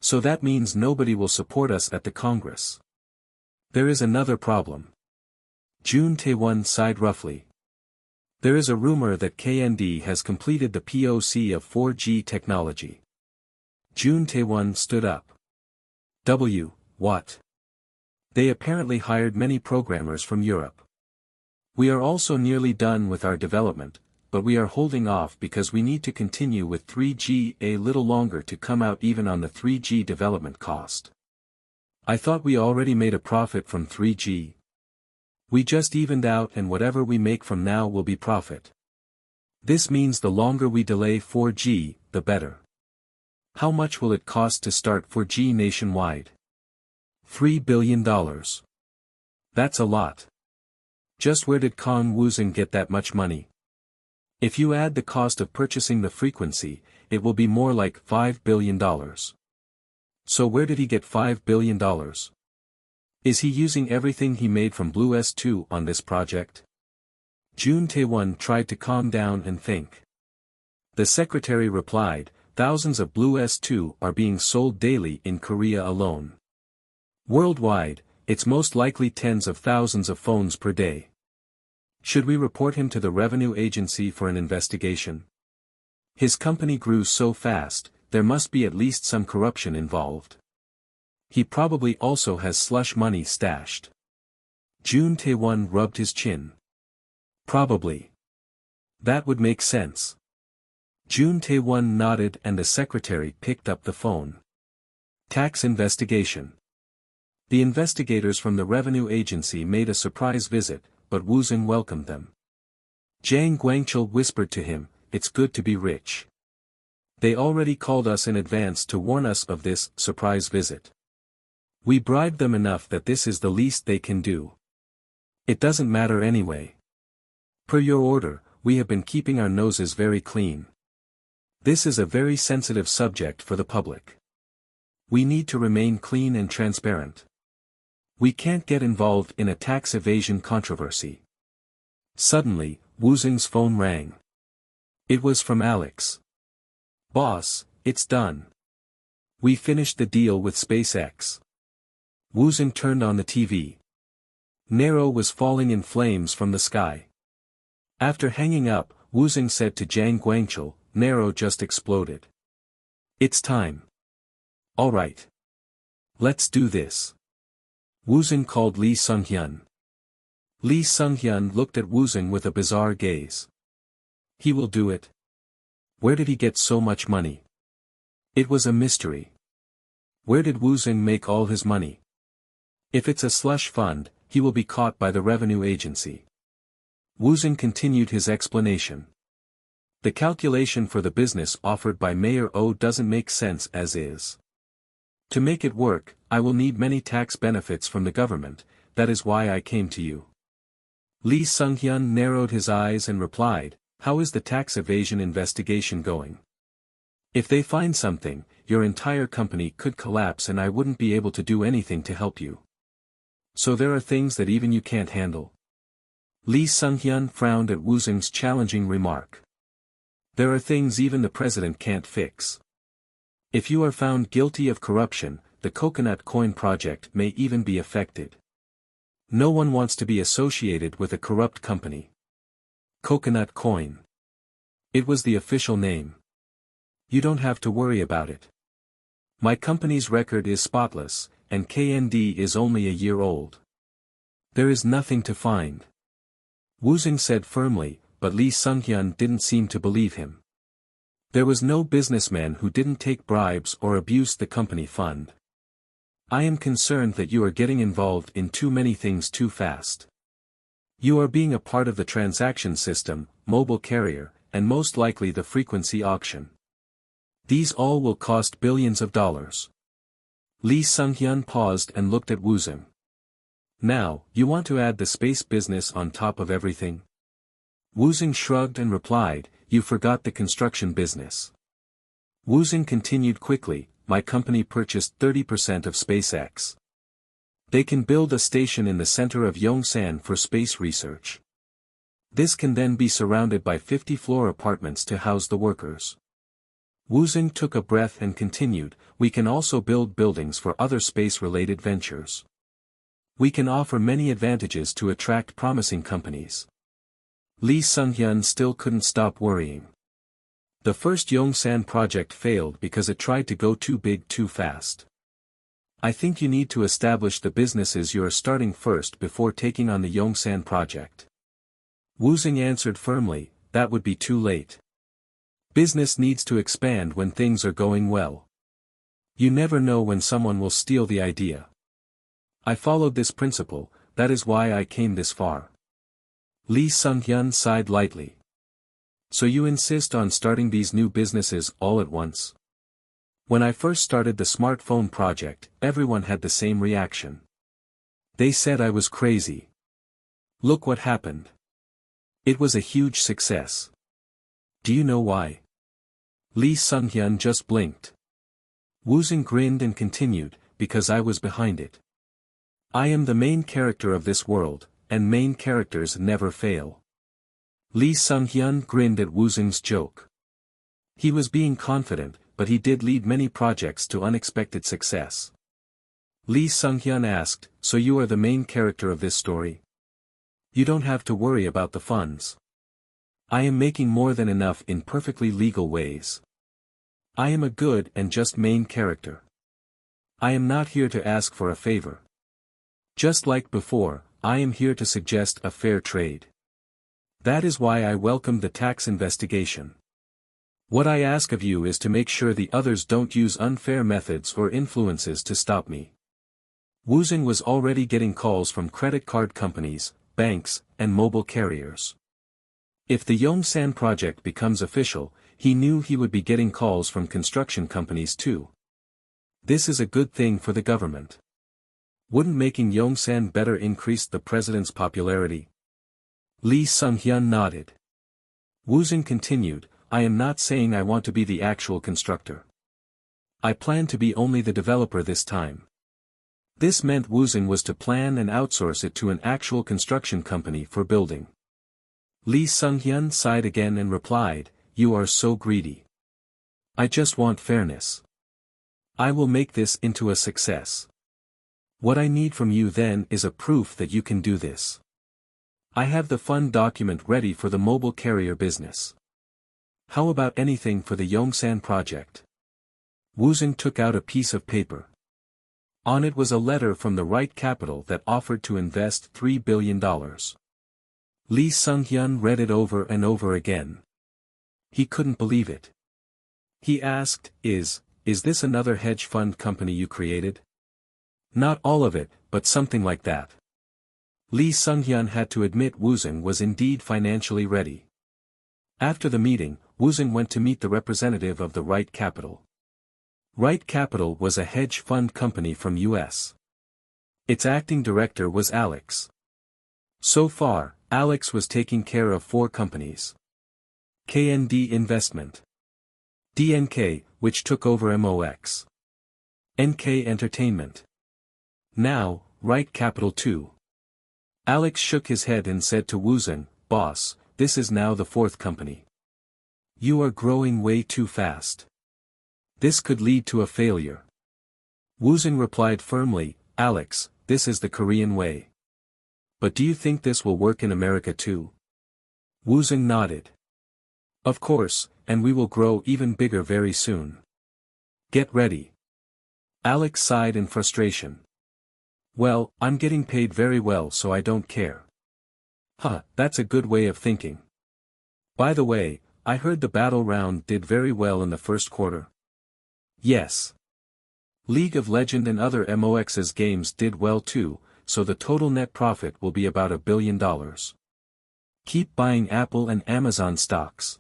So that means nobody will support us at the Congress. There is another problem. Jun Tae-won sighed roughly. There is a rumor that KND has completed the POC of 4G technology. Jun Tae-won stood up. What? They apparently hired many programmers from Europe. We are also nearly done with our development, but we are holding off because we need to continue with 3G a little longer to come out even on the 3G development cost. I thought we already made a profit from 3G. We just evened out and whatever we make from now will be profit. This means the longer we delay 4G, the better. How much will it cost to start 4G nationwide? $3 billion. That's a lot. Just where did Kang Woosung get that much money? If you add the cost of purchasing the frequency, it will be more like $5 billion. So where did he get $5 billion? Is he using everything he made from Blue S2 on this project? Jun Tae-won tried to calm down and think. The secretary replied, thousands of Blue S2 are being sold daily in Korea alone. Worldwide, it's most likely tens of thousands of phones per day. Should we report him to the revenue agency for an investigation? His company grew so fast, there must be at least some corruption involved. He probably also has slush money stashed. Jun Tae-won rubbed his chin. Probably. That would make sense. Jun Tae-won nodded and the secretary picked up the phone. Tax investigation. The investigators from the revenue agency made a surprise visit, but Woosung welcomed them. Jang Guangchul whispered to him, it's good to be rich. They already called us in advance to warn us of this surprise visit. We bribed them enough that this is the least they can do. It doesn't matter anyway. Per your order, we have been keeping our noses very clean. This is a very sensitive subject for the public. We need to remain clean and transparent. We can't get involved in a tax evasion controversy. Suddenly, Woosung's phone rang. It was from Alex. Boss, it's done. We finished the deal with SpaceX. Woosung turned on the TV. Nero was falling in flames from the sky. After hanging up, Woosung said to Jang Guangchul, Nero just exploded. It's time. All right. Let's do this. Woosung called Lee Sung-hyun. Lee Sung-hyun looked at Woosung with a bizarre gaze. He will do it. Where did he get so much money? It was a mystery. Where did Woosung make all his money? If it's a slush fund, he will be caught by the revenue agency. Woosung continued his explanation. The calculation for the business offered by Mayor O doesn't make sense as is. To make it work, I will need many tax benefits from the government, that is why I came to you. Lee Sung-hyun narrowed his eyes and replied, how is the tax evasion investigation going? If they find something, your entire company could collapse and I wouldn't be able to do anything to help you. So there are things that even you can't handle. Lee Sung-hyun frowned at Woosung's challenging remark. There are things even the president can't fix. If you are found guilty of corruption, the coconut coin project may even be affected. No one wants to be associated with a corrupt company. Coconut coin. It was the official name. You don't have to worry about it. My company's record is spotless, and KND is only a year old. There is nothing to find. Woosung said firmly, but Lee Sung-hyun didn't seem to believe him. There was no businessman who didn't take bribes or abuse the company fund. I am concerned that you are getting involved in too many things too fast. You are being a part of the transaction system, mobile carrier, and most likely the frequency auction. These all will cost billions of dollars. Lee Sung-hyun paused and looked at Woosung. Now, you want to add the space business on top of everything? Woosung shrugged and replied, you forgot the construction business. Woosung continued quickly, my company purchased 30% of SpaceX. They can build a station in the center of Yongsan for space research. This can then be surrounded by 50-floor apartments to house the workers. Woosung took a breath and continued, we can also build buildings for other space-related ventures. We can offer many advantages to attract promising companies. Lee Sung-hyun still couldn't stop worrying. The first Yongsan project failed because it tried to go too big too fast. I think you need to establish the businesses you are starting first before taking on the Yongsan project. Woosung answered firmly, that would be too late. Business needs to expand when things are going well. You never know when someone will steal the idea. I followed this principle, that is why I came this far. Lee Sung-hyun sighed lightly. So you insist on starting these new businesses all at once? When I first started the smartphone project, everyone had the same reaction. They said I was crazy. Look what happened. It was a huge success. Do you know why? Lee Sung-hyun just blinked. Woosung grinned and continued, because I was behind it. I am the main character of this world, and main characters never fail. Lee Sung-hyun grinned at Woosung's joke. He was being confident, but he did lead many projects to unexpected success. Lee Sung-hyun asked, so you are the main character of this story? You don't have to worry about the funds. I am making more than enough in perfectly legal ways. I am a good and just main character. I am not here to ask for a favor. Just like before, I am here to suggest a fair trade. That is why I welcomed the tax investigation. What I ask of you is to make sure the others don't use unfair methods or influences to stop me. Woosung was already getting calls from credit card companies, banks, and mobile carriers. If the Yongsan project becomes official, he knew he would be getting calls from construction companies too. This is a good thing for the government. Wouldn't making Yongsan better increase the president's popularity? Lee Sung-hyun nodded. Woosung continued, I am not saying I want to be the actual constructor. I plan to be only the developer this time. This meant Woosung was to plan and outsource it to an actual construction company for building. Lee Sung-hyun sighed again and replied, you are so greedy. I just want fairness. I will make this into a success. What I need from you then is a proof that you can do this. I have the fund document ready for the mobile carrier business. How about anything for the Yongsan project? Woosung took out a piece of paper. On it was a letter from the Right Capital that offered to invest $3 billion. Lee Sung-hyun read it over and over again. He couldn't believe it. He asked, Is this another hedge fund company you created? Not all of it, but something like that. Lee Sung-hyun had to admit Woosung was indeed financially ready. After the meeting, Woosung went to meet the representative of the Right Capital. Right Capital was a hedge fund company from US. Its acting director was Alex. So far, Alex was taking care of 4 companies. KND Investment. DNK, which took over MOX. NK Entertainment. Now, Right Capital too. Alex shook his head and said to Woosung, Boss, this is now the 4th company. You are growing way too fast. This could lead to a failure. Woosung replied firmly, Alex, this is the Korean way. But do you think this will work in America too? Woosung nodded. Of course, and we will grow even bigger very soon. Get ready. Alex sighed in frustration. Well, I'm getting paid very well so I don't care. Huh, that's a good way of thinking. By the way, I heard the battle round did very well in the first quarter. Yes. League of Legends and other MOX's games did well too, so the total net profit will be about $1 billion. Keep buying Apple and Amazon stocks.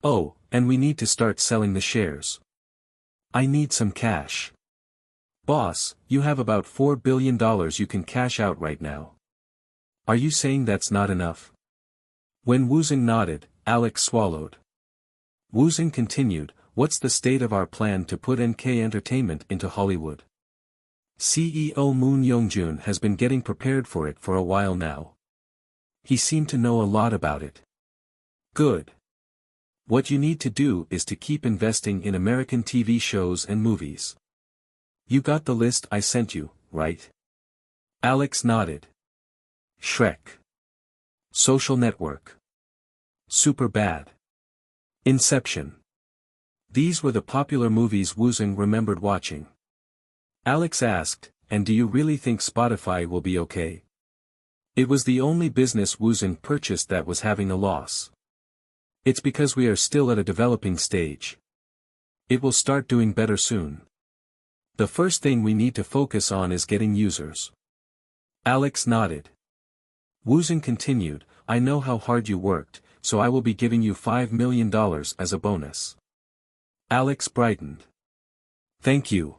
Oh, and we need to start selling the shares. I need some cash. Boss, you have about $4 billion you can cash out right now. Are you saying that's not enough? When Woosung nodded, Alex swallowed. Woosung continued, what's the state of our plan to put NK Entertainment into Hollywood? CEO Moon Young-jun has been getting prepared for it for a while now. He seemed to know a lot about it. Good. What you need to do is to keep investing in American TV shows and movies. You got the list I sent you, right? Alex nodded. Shrek. Social Network. Superbad. Inception. These were the popular movies Woosung remembered watching. Alex asked, and do you really think Spotify will be okay? It was the only business Woosung purchased that was having a loss. It's because we are still at a developing stage. It will start doing better soon. The first thing we need to focus on is getting users. Alex nodded. Woosung continued, I know how hard you worked, so I will be giving you $5 million as a bonus. Alex brightened. Thank you.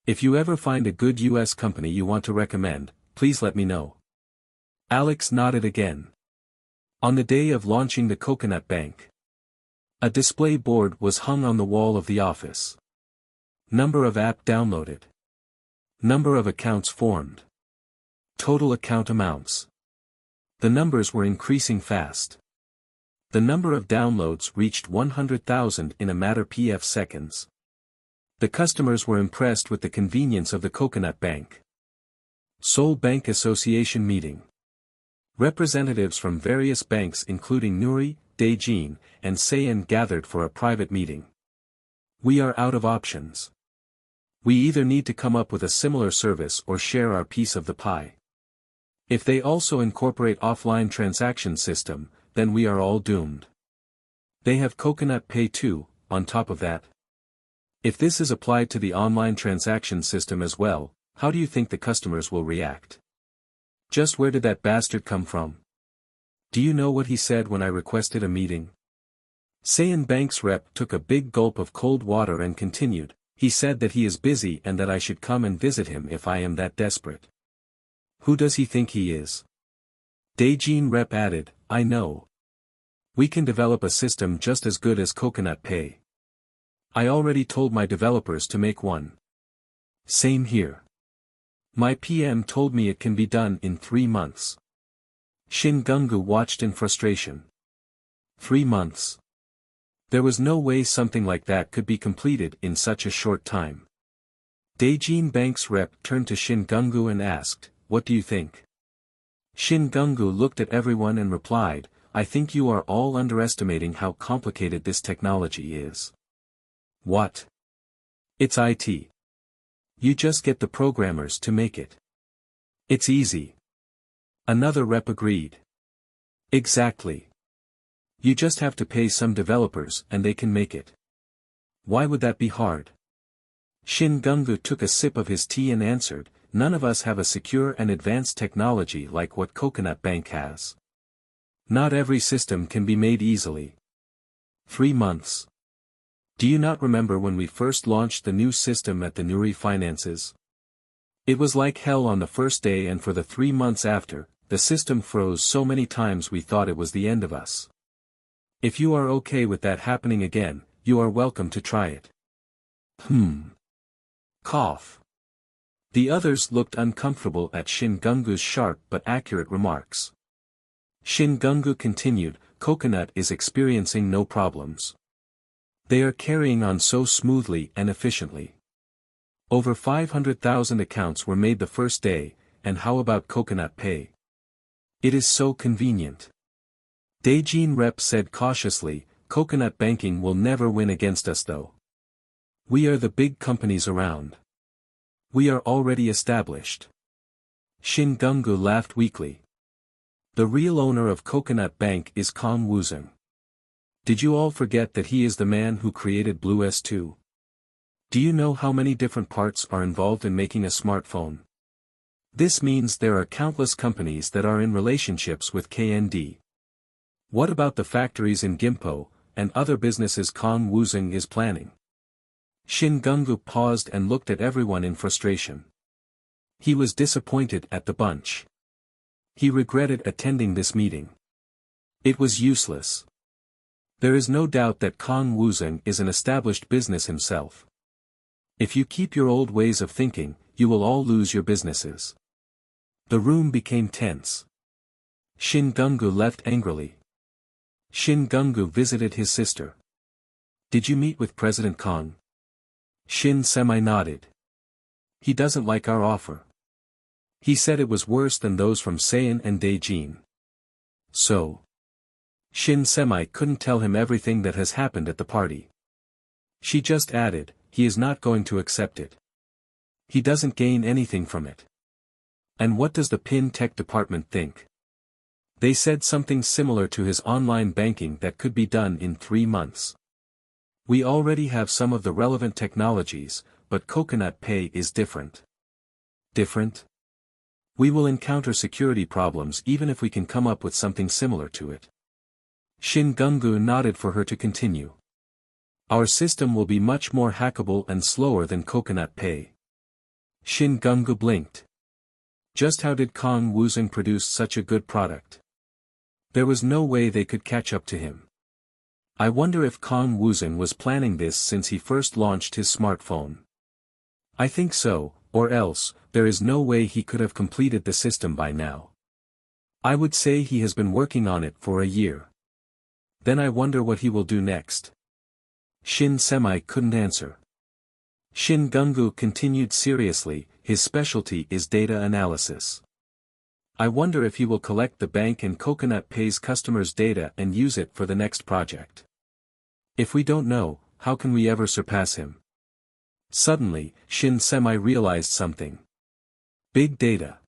If you ever find a good US company you want to recommend, please let me know. Alex nodded again. On the day of launching the Coconut Bank, a display board was hung on the wall of the office. Number of app downloaded. Number of accounts formed. Total account amounts. The numbers were increasing fast. The number of downloads reached 100,000 in a matter of seconds. The customers were impressed with the convenience of the Coconut Bank. Seoul Bank Association meeting. Representatives from various banks including Nuri, Daejin, and Saein gathered for a private meeting. We are out of options. We either need to come up with a similar service or share our piece of the pie. If they also incorporate offline transaction system, then we are all doomed. They have Coconut Pay too, on top of that. If this is applied to the online transaction system as well, how do you think the customers will react? Just where did that bastard come from? Do you know what he said when I requested a meeting? Saein Bank's rep took a big gulp of cold water and continued, he said that he is busy and that I should come and visit him if I am that desperate. Who does he think he is? Daejin rep added, I know. We can develop a system just as good as Coconut Pay. I already told my developers to make one. Same here. My PM told me it can be done in 3 months. Shin Gungu watched in frustration. 3 months. There was no way something like that could be completed in such a short time. Daejin Bank's rep turned to Shin Gungu and asked, what do you think? Shin Gungu looked at everyone and replied, I think you are all underestimating how complicated this technology is. What? It's IT. You just get the programmers to make it. It's easy. Another rep agreed. Exactly. You just have to pay some developers and they can make it. Why would that be hard? Shin Gungu took a sip of his tea and answered, none of us have a secure and advanced technology like what Coconut Bank has. Not every system can be made easily. 3 months. Do you not remember when we first launched the new system at the Nuri Finances? It was like hell on the first day and for the 3 months after, the system froze so many times we thought it was the end of us. If you are okay with that happening again, you are welcome to try it. Cough. The others looked uncomfortable at Shin Gungu's sharp but accurate remarks. Shin Gungu continued, Coconut is experiencing no problems. They are carrying on so smoothly and efficiently. Over 500,000 accounts were made the first day, and how about Coconut Pay? It is so convenient. Daejin rep said cautiously, Coconut Banking will never win against us though. We are the big companies around. We are already established. Shin Gungu laughed weakly. The real owner of Coconut Bank is Kang Woosung. Did you all forget that he is the man who created Blue S2? Do you know how many different parts are involved in making a smartphone? This means there are countless companies that are in relationships with KND. What about the factories in Gimpo, and other businesses Kang Woosung is planning? Shin Gungu paused and looked at everyone in frustration. He was disappointed at the bunch. He regretted attending this meeting. It was useless. There is no doubt that Kang Woosung is an established business himself. If you keep your old ways of thinking, you will all lose your businesses. The room became tense. Shin Gungu left angrily. Shin Gungu visited his sister. Did you meet with President Kang? Shin semi-nodded. He doesn't like our offer. He said it was worse than those from Seoul and Daejeon. So? Shin semi couldn't tell him everything that has happened at the party. She just added, he is not going to accept it. He doesn't gain anything from it. And what does the PIN tech department think? They said something similar to his online banking that could be done in 3 months. We already have some of the relevant technologies, but Coconut Pay is different. Different? We will encounter security problems even if we can come up with something similar to it. Shin Gungu nodded for her to continue. Our system will be much more hackable and slower than Coconut Pay. Shin Gungu blinked. Just how did Kang Woosung produce such a good product? There was no way they could catch up to him. I wonder if Kang Woosung was planning this since he first launched his smartphone. I think so, or else, there is no way he could have completed the system by now. I would say he has been working on it for a year. Then I wonder what he will do next. Shin Semi couldn't answer. Shin Gungu continued seriously, his specialty is data analysis. I wonder if he will collect the bank and Coconut Pay's customers' data and use it for the next project. If we don't know, how can we ever surpass him? Suddenly, Shin Semi realized something. Big data.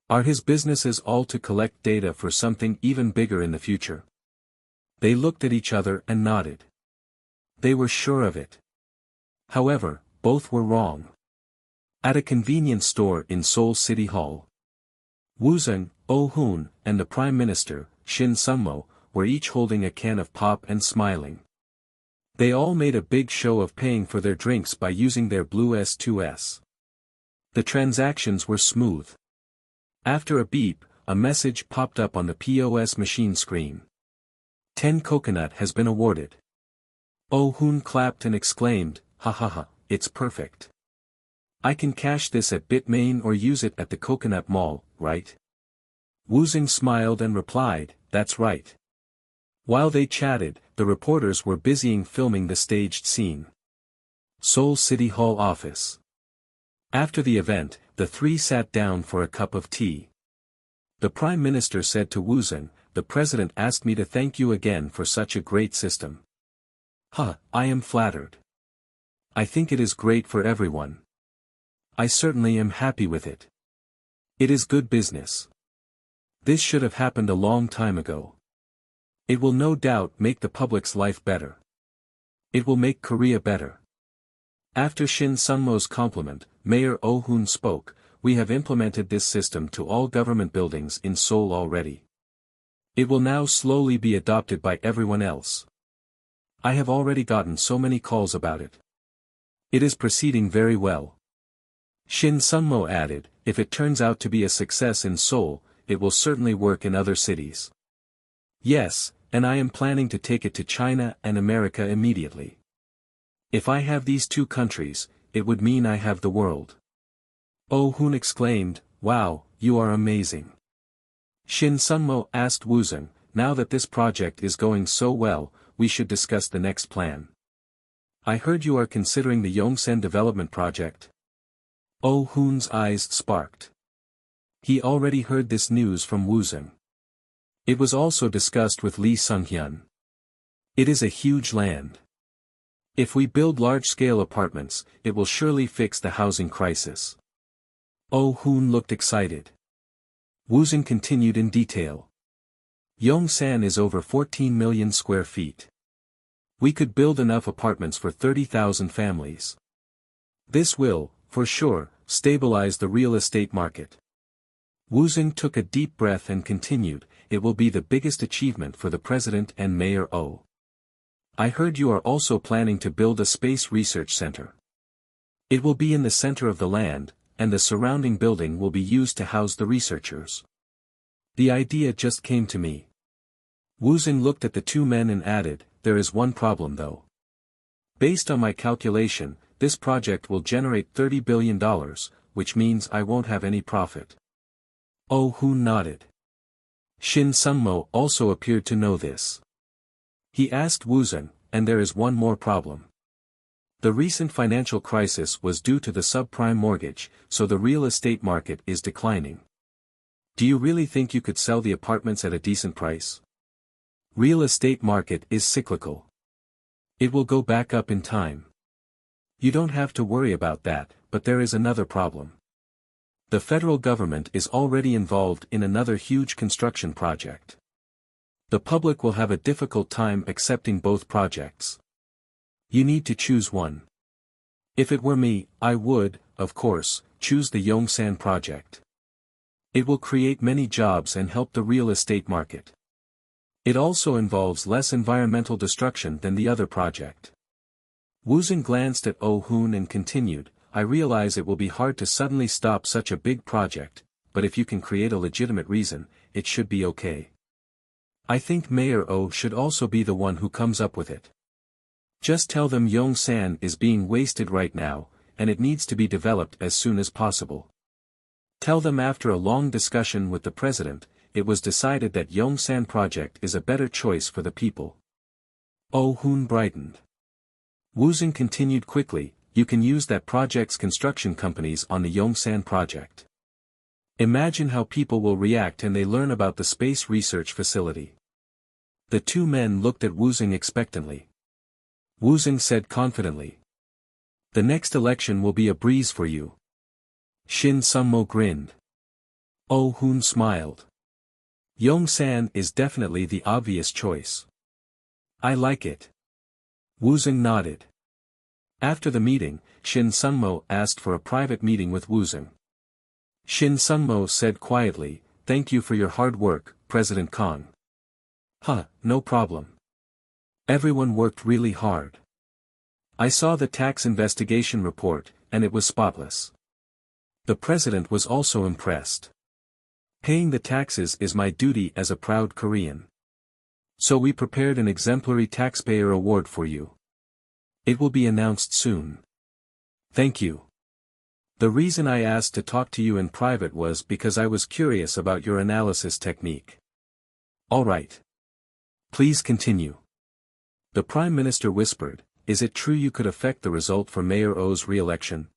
Are his businesses all to collect data for something even bigger in the future? They looked at each other and nodded. They were sure of it. However, both were wrong. At a convenience store in Seoul City Hall, Woosung, Oh Hoon, and the Prime Minister, Shin Sungmo, were each holding a can of pop and smiling. They all made a big show of paying for their drinks by using their blue S2S. The transactions were smooth. After a beep, a message popped up on the POS machine screen. 10 coconut has been awarded. Oh Hoon clapped and exclaimed, ha ha ha, it's perfect. I can cash this at Bitmain or use it at the Coconut Mall, right? Woosung smiled and replied, that's right. While they chatted, the reporters were busying filming the staged scene. Seoul City Hall office. After the event, the three sat down for a cup of tea. The Prime Minister said to Woosung, the President asked me to thank you again for such a great system. I am flattered. I think it is great for everyone. I certainly am happy with it. It is good business. This should have happened a long time ago. It will no doubt make the public's life better. It will make Korea better. After Shin Sungmo's compliment, Mayor Oh Hoon spoke, we have implemented this system to all government buildings in Seoul already. It will now slowly be adopted by everyone else. I have already gotten so many calls about it. It is proceeding very well. Shin Sungmo added, if it turns out to be a success in Seoul, it will certainly work in other cities. Yes, and I am planning to take it to China and America immediately. If I have these two countries, it would mean I have the world. Oh Hoon exclaimed, wow, you are amazing. Shin Sungmo asked Woosung, now that this project is going so well, we should discuss the next plan. I heard you are considering the Yongsan development project. Oh Hoon's eyes sparked. He already heard this news from Woosung. It was also discussed with Lee Sung-hyun. It is a huge land. If we build large-scale apartments, it will surely fix the housing crisis. Oh Hoon looked excited. Woosung continued in detail. Yongsan is over 14 million square feet. We could build enough apartments for 30,000 families. This will, for sure, stabilize the real estate market. Woosung took a deep breath and continued, it will be the biggest achievement for the President and Mayor O. I heard you are also planning to build a space research center. It will be in the center of the land, and the surrounding building will be used to house the researchers. The idea just came to me. Woosung looked at the two men and added, there is one problem though. Based on my calculation, this project will generate $30 billion, which means I won't have any profit. Oh Hoon nodded. Shin Sungmo also appeared to know this. He asked Woosung, and there is one more problem. The recent financial crisis was due to the subprime mortgage, so the real estate market is declining. Do you really think you could sell the apartments at a decent price? Real estate market is cyclical. It will go back up in time. You don't have to worry about that, but there is another problem. The federal government is already involved in another huge construction project. The public will have a difficult time accepting both projects. You need to choose one. If it were me, I would, of course, choose the Yongsan project. It will create many jobs and help the real estate market. It also involves less environmental destruction than the other project. Woosung glanced at Oh Hoon and continued, I realize it will be hard to suddenly stop such a big project, but if you can create a legitimate reason, it should be okay. I think Mayor Oh should also be the one who comes up with it. Just tell them Yongsan is being wasted right now, and it needs to be developed as soon as possible. Tell them after a long discussion with the president, it was decided that Yongsan project is a better choice for the people. Oh Hoon brightened. Woosung continued quickly, you can use that project's construction companies on the Yongsan project. Imagine how people will react and they learn about the space research facility. The two men looked at Woosung expectantly. Woosung said confidently. The next election will be a breeze for you. Shin Sung-mo grinned. Oh Hoon smiled. Yongsan is definitely the obvious choice. I like it. Woosung nodded. After the meeting, Shin Sung-mo asked for a private meeting with Woosung. Shin Sung-mo said quietly, thank you for your hard work, President Kang. No problem. Everyone worked really hard. I saw the tax investigation report, and it was spotless. The president was also impressed. Paying the taxes is my duty as a proud Korean. So we prepared an exemplary taxpayer award for you. It will be announced soon. Thank you. The reason I asked to talk to you in private was because I was curious about your analysis technique. All right. Please continue. The Prime Minister whispered, is it true you could affect the result for Mayor Oh's re-election?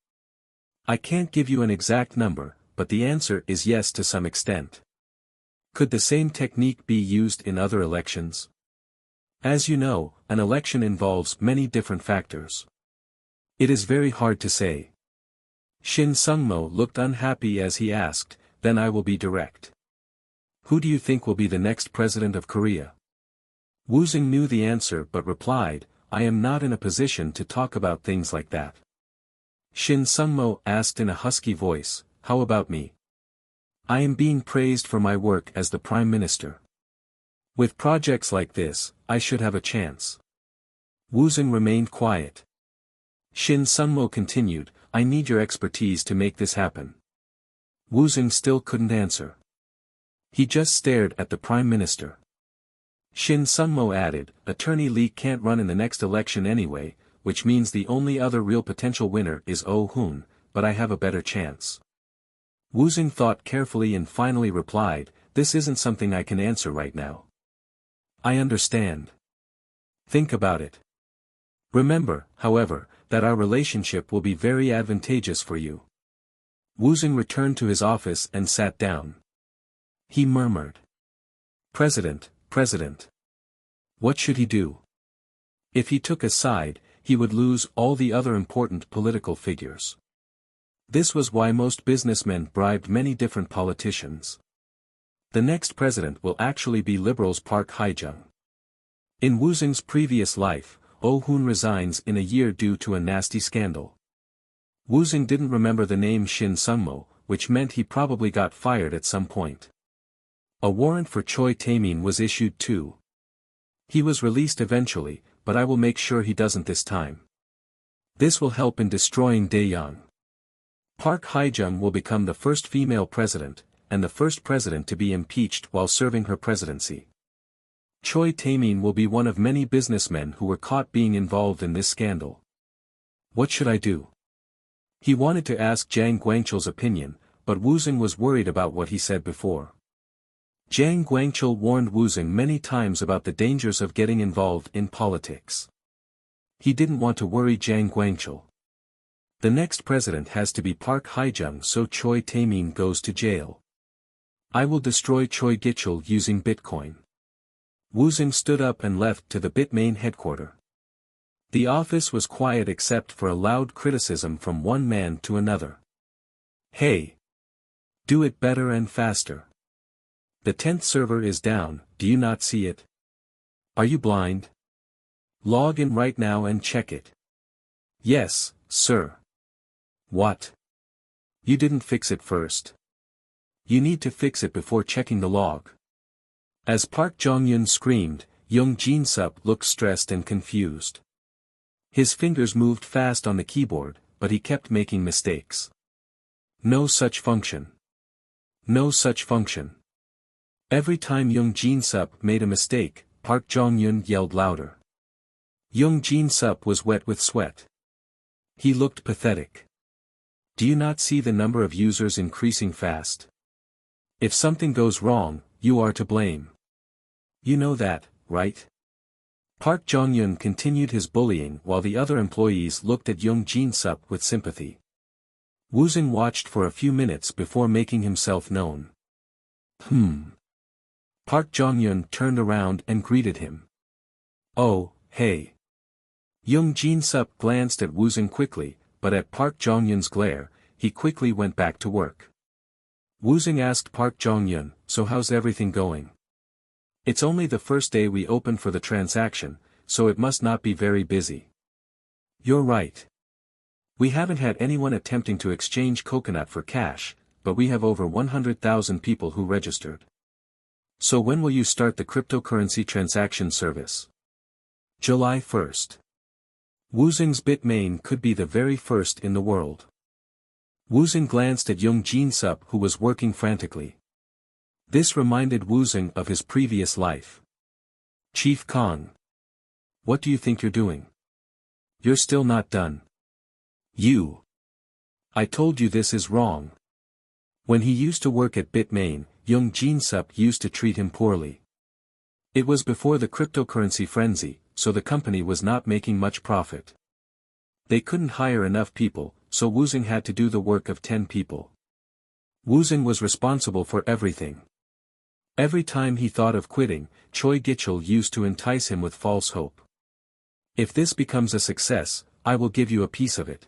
I can't give you an exact number, but the answer is yes to some extent. Could the same technique be used in other elections? As you know, an election involves many different factors. It is very hard to say. Shin Sung-mo looked unhappy as he asked, then I will be direct. Who do you think will be the next president of Korea? Woosung knew the answer but replied, I am not in a position to talk about things like that. Shin Sung-mo asked in a husky voice, how about me? I am being praised for my work as the Prime Minister. With projects like this, I should have a chance. Woosung remained quiet. Shin Sung-mo continued, I need your expertise to make this happen. Woosung still couldn't answer. He just stared at the Prime Minister. Shin Sung-mo added, Attorney Lee can't run in the next election anyway, which means the only other real potential winner is Oh Hoon, but I have a better chance. Woosung thought carefully and finally replied, this isn't something I can answer right now. I understand. Think about it. Remember, however, that our relationship will be very advantageous for you. Woosung returned to his office and sat down. He murmured. President. What should he do? If he took a side, he would lose all the other important political figures. This was why most businessmen bribed many different politicians. The next president will actually be Liberals' Park Hae-jung. In Woosung's previous life, Oh Hoon resigns in a year due to a nasty scandal. Woosung didn't remember the name Shin Sung-mo, which meant he probably got fired at some point. A warrant for Choi Tae-min was issued too. He was released eventually, but I will make sure he doesn't this time. This will help in destroying Dae-young. Park Hae-jung will become the first female president, and the first president to be impeached while serving her presidency. Choi Tae-min will be one of many businessmen who were caught being involved in this scandal. What should I do? He wanted to ask Jang Guangchul's opinion, but Woosung was worried about what he said before. Jiang Guangchul warned Woosung many times about the dangers of getting involved in politics. He didn't want to worry Jiang Guangchul. The next president has to be Park Hae-jung, so Choi Tae-min goes to jail. I will destroy Choi Gichul using Bitcoin. Woosung stood up and left to the Bitmain headquarters. The office was quiet except for a loud criticism from one man to another. Hey! Do it better and faster. The 10th server is down, do you not see it? Are you blind? Log in right now and check it. Yes, sir. What? You didn't fix it first. You need to fix it before checking the log. As Park Jong-yun screamed, Young Jin-sup looked stressed and confused. His fingers moved fast on the keyboard, but he kept making mistakes. No such function. No such function. Every time Young Jin-sup made a mistake, Park Jong-yun yelled louder. Young Jin-sup was wet with sweat. He looked pathetic. Do you not see the number of users increasing fast? If something goes wrong, you are to blame. You know that, right? Park Jong-yun continued his bullying while the other employees looked at Young Jin-sup with sympathy. Woosung watched for a few minutes before making himself known. Park Jong-yun turned around and greeted him. Oh, hey. Young Jin-sup glanced at Woosung quickly, but at Park Jong-yun's glare, he quickly went back to work. Woosung asked Park Jong-yun, so how's everything going? It's only the first day we opened for the transaction, so it must not be very busy. You're right. We haven't had anyone attempting to exchange coconut for cash, but we have over 100,000 people who registered. So when will you start the cryptocurrency transaction service? July 1st. Woosung's Bitmain could be the very first in the world. Woosung glanced at Young Jin-sup who was working frantically. This reminded Woosung of his previous life. Chief Kang. What do you think you're doing? You're still not done. You. I told you this is wrong. When he used to work at Bitmain, Young Jin-sup used to treat him poorly. It was before the cryptocurrency frenzy, so the company was not making much profit. They couldn't hire enough people, so Woosung had to do the work of 10 people. Woosung was responsible for everything. Every time he thought of quitting, Choi Gichul used to entice him with false hope. If this becomes a success, I will give you a piece of it.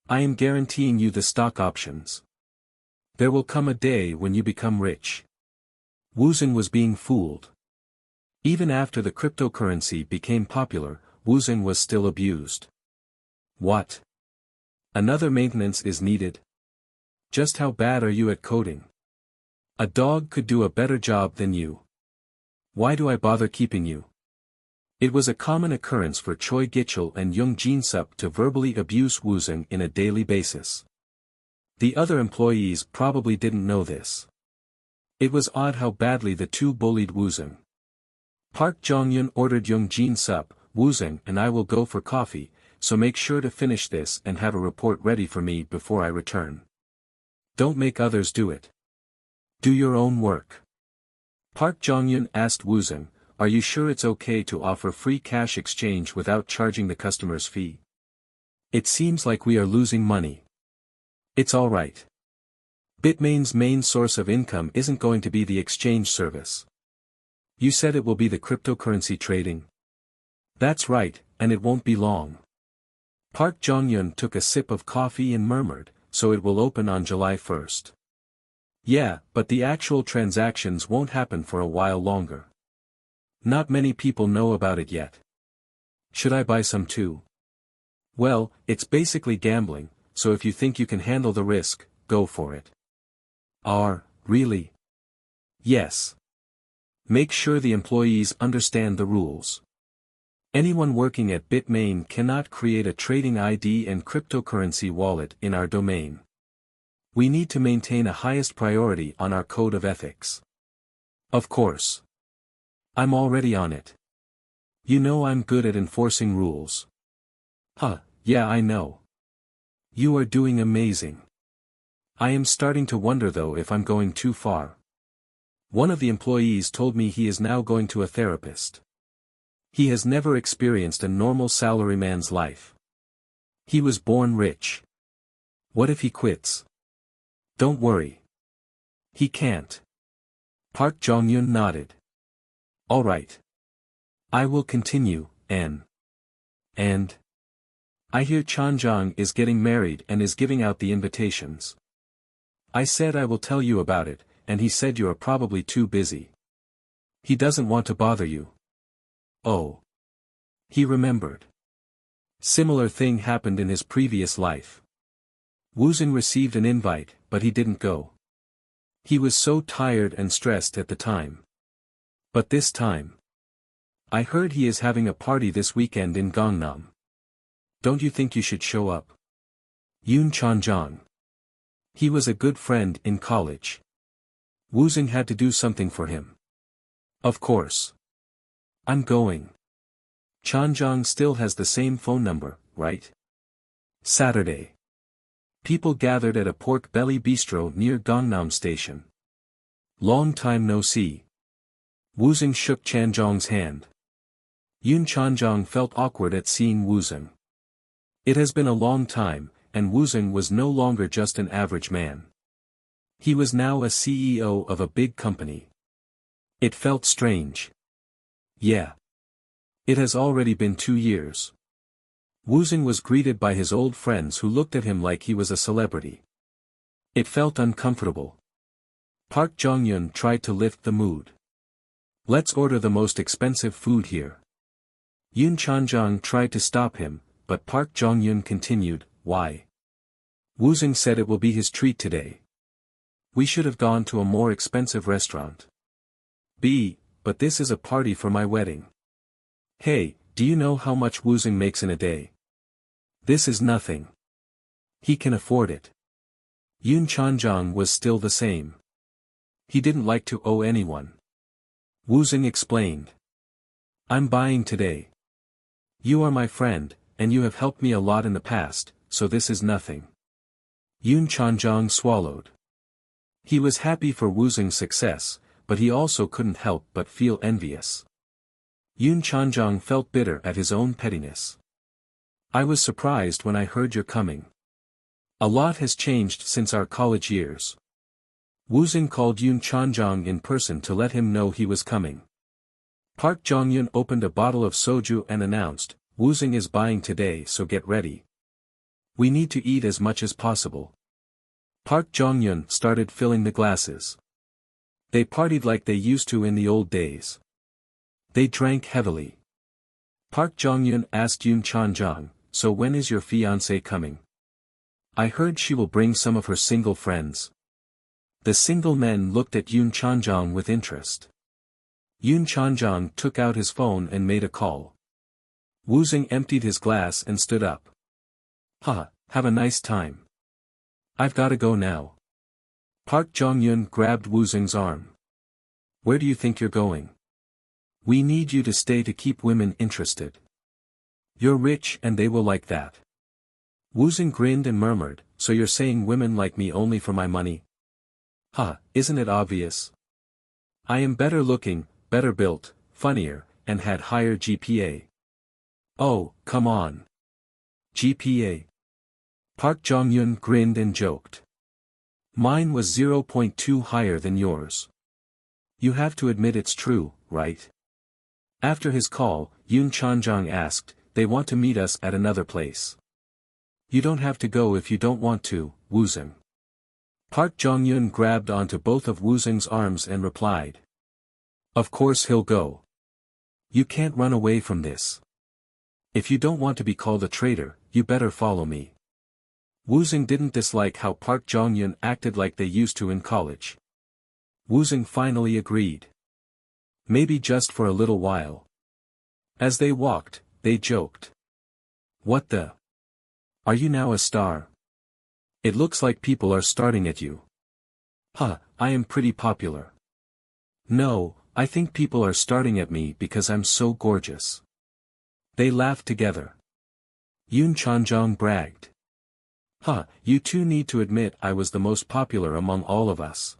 I am guaranteeing you the stock options. There will come a day when you become rich. Woosung was being fooled. Even after the cryptocurrency became popular, Woosung was still abused. What? Another maintenance is needed? Just how bad are you at coding? A dog could do a better job than you. Why do I bother keeping you? It was a common occurrence for Choi Gichul and Young Jin-sup to verbally abuse Woosung in a daily basis. The other employees probably didn't know this. It was odd how badly the two bullied Woosung. Park Jong-yun ordered Young Jin-sup, Woosung and I will go for coffee, so make sure to finish this and have a report ready for me before I return. Don't make others do it. Do your own work. Park Jong-yun asked Woosung, are you sure it's okay to offer free cash exchange without charging the customer's fee? It seems like we are losing money. It's alright. Bitmain's main source of income isn't going to be the exchange service. You said it will be the cryptocurrency trading. That's right, and it won't be long. Park Jong-yun took a sip of coffee and murmured, so it will open on July 1st. Yeah, but the actual transactions won't happen for a while longer. Not many people know about it yet. Should I buy some too? Well, it's basically gambling, so if you think you can handle the risk, go for it. Really? Yes. Make sure the employees understand the rules. Anyone working at Bitmain cannot create a trading ID and cryptocurrency wallet in our domain. We need to maintain a highest priority on our code of ethics. Of course. I'm already on it. You know I'm good at enforcing rules. Yeah I know. You are doing amazing. I am starting to wonder though if I'm going too far. One of the employees told me he is now going to a therapist. He has never experienced a normal salaryman's life. He was born rich. What if he quits? Don't worry. He can't. Park Jong-un nodded. All right. I will continue, and I hear Chanjong is getting married and is giving out the invitations. I said I will tell you about it, and he said you are probably too busy. He doesn't want to bother you. Oh. He remembered. Similar thing happened in his previous life. Woosung received an invite, but he didn't go. He was so tired and stressed at the time. But this time. I heard he is having a party this weekend in Gangnam. Don't you think you should show up? Yoon Chanjong. He was a good friend in college. Woosung had to do something for him. Of course. I'm going. Chanjong still has the same phone number, right? Saturday. People gathered at a pork belly bistro near Gangnam Station. Long time no see. Woosung shook Chanjong's hand. Yoon Chanjong felt awkward at seeing Woosung. It has been a long time, and Woosung was no longer just an average man. He was now a CEO of a big company. It felt strange. Yeah. It has already been 2 years. Woosung was greeted by his old friends who looked at him like he was a celebrity. It felt uncomfortable. Park Jong-un tried to lift the mood. Let's order the most expensive food here. Yoon Chanjong tried to stop him, but Park Jong-un continued, why? Woosung said it will be his treat today. We should have gone to a more expensive restaurant. But this is a party for my wedding. Hey, do you know how much Woosung makes in a day? This is nothing. He can afford it. Yoon Chanjong was still the same. He didn't like to owe anyone. Woosung explained. I'm buying today. You are my friend, and you have helped me a lot in the past, so this is nothing. Yoon Chanjong swallowed. He was happy for Woosung's success, but he also couldn't help but feel envious. Yoon Chanjong felt bitter at his own pettiness. I was surprised when I heard you're coming. A lot has changed since our college years. Woosung called Yoon Chanjong in person to let him know he was coming. Park Jong-un opened a bottle of soju and announced, Woosung is buying today, so get ready. We need to eat as much as possible. Park Jong-un started filling the glasses. They partied like they used to in the old days. They drank heavily. Park Jong-un asked Yoon Chanjong, so when is your fiancée coming? I heard she will bring some of her single friends. The single men looked at Yoon Chanjong with interest. Yoon Chanjong took out his phone and made a call. Woosung emptied his glass and stood up. Have a nice time. I've gotta go now. Park Jong-un grabbed Woosung's arm. Where do you think you're going? We need you to stay to keep women interested. You're rich and they will like that. Woosung grinned and murmured, so you're saying women like me only for my money? Isn't it obvious? I am better looking, better built, funnier, and had higher GPA. Oh, come on. GPA. Park Jong-un grinned and joked. Mine was 0.2 higher than yours. You have to admit it's true, right? After his call, Yoon Chanjong asked, they want to meet us at another place. You don't have to go if you don't want to, Woosung. Park Jong-un grabbed onto both of Woosung's arms and replied. Of course he'll go. You can't run away from this. If you don't want to be called a traitor, you better follow me. Woosung didn't dislike how Park Jong-un acted like they used to in college. Woosung finally agreed. Maybe just for a little while. As they walked, they joked. What the? Are you now a star? It looks like people are starting at you. I am pretty popular. No, I think people are starting at me because I'm so gorgeous. They laughed together. Yoon Chanjong bragged. You two need to admit I was the most popular among all of us.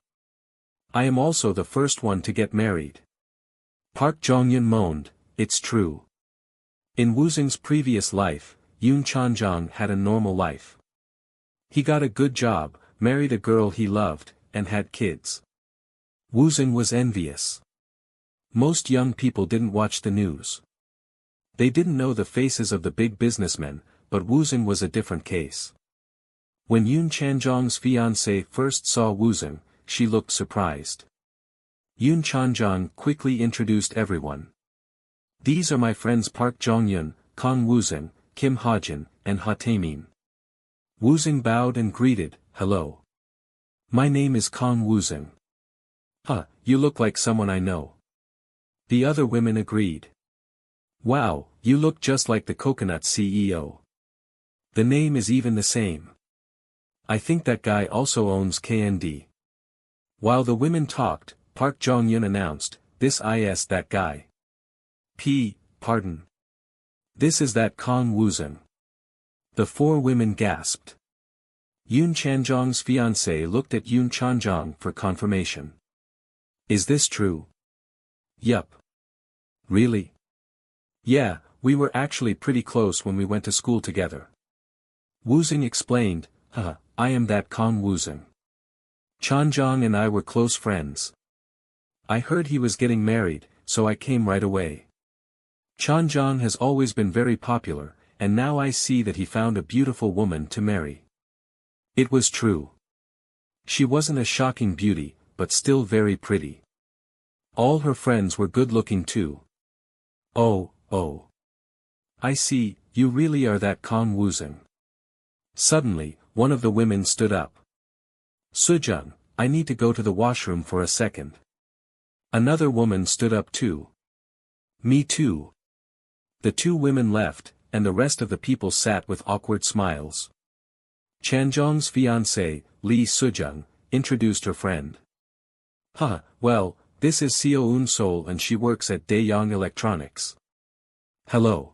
I am also the first one to get married. Park Jong-yun moaned, it's true. In Woosung's previous life, Yoon Chanjong had a normal life. He got a good job, married a girl he loved, and had kids. Woosung was envious. Most young people didn't watch the news. They didn't know the faces of the big businessmen, but Woosung was a different case. When Yoon Chanjong's fiancée first saw Woosung, she looked surprised. Yoon Chanjong quickly introduced everyone. These are my friends Park Jong-yun, Kang Woosung, Kim Ha-jin, and Ha Tae-min. Woosung bowed and greeted, hello. My name is Kang Woosung. Huh, you look like someone I know. The other women agreed. Wow, you look just like the Coconut CEO. The name is even the same. I think that guy also owns KND. While the women talked, Park Jong-yun announced, this is that guy. Pardon. This is that Kang Woosung. The four women gasped. Yoon Chanjong's fiancé looked at Yoon Chanjong for confirmation. Is this true? Yup. Really? Yeah, we were actually pretty close when we went to school together. Woosung explained, I am that Kang Woosung. Chanjong and I were close friends. I heard he was getting married, so I came right away. Chanjong has always been very popular, and now I see that he found a beautiful woman to marry. It was true. She wasn't a shocking beauty, but still very pretty. All her friends were good-looking too. Oh. I see, you really are that Kang Woosung. Suddenly, one of the women stood up. Sujung, I need to go to the washroom for a second. Another woman stood up too. Me too. The two women left, and the rest of the people sat with awkward smiles. Chanjong's fiancée, Lee Sujung, introduced her friend. Well, this is Seo Eun-sol and she works at Daeyoung Electronics. Hello.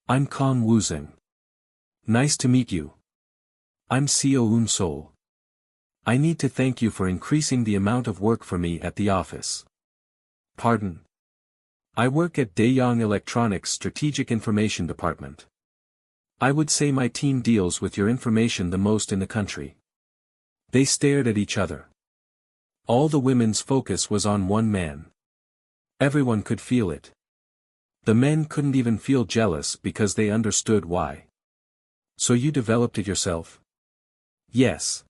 I'm Kang Woosung. Nice to meet you. I'm Seo Eun-sol. I need to thank you for increasing the amount of work for me at the office. Pardon? I work at Daeyoung Electronics Strategic Information Department. I would say my team deals with your information the most in the country. They stared at each other. All the women's focus was on one man. Everyone could feel it. The men couldn't even feel jealous because they understood why. So you developed it yourself? Yes.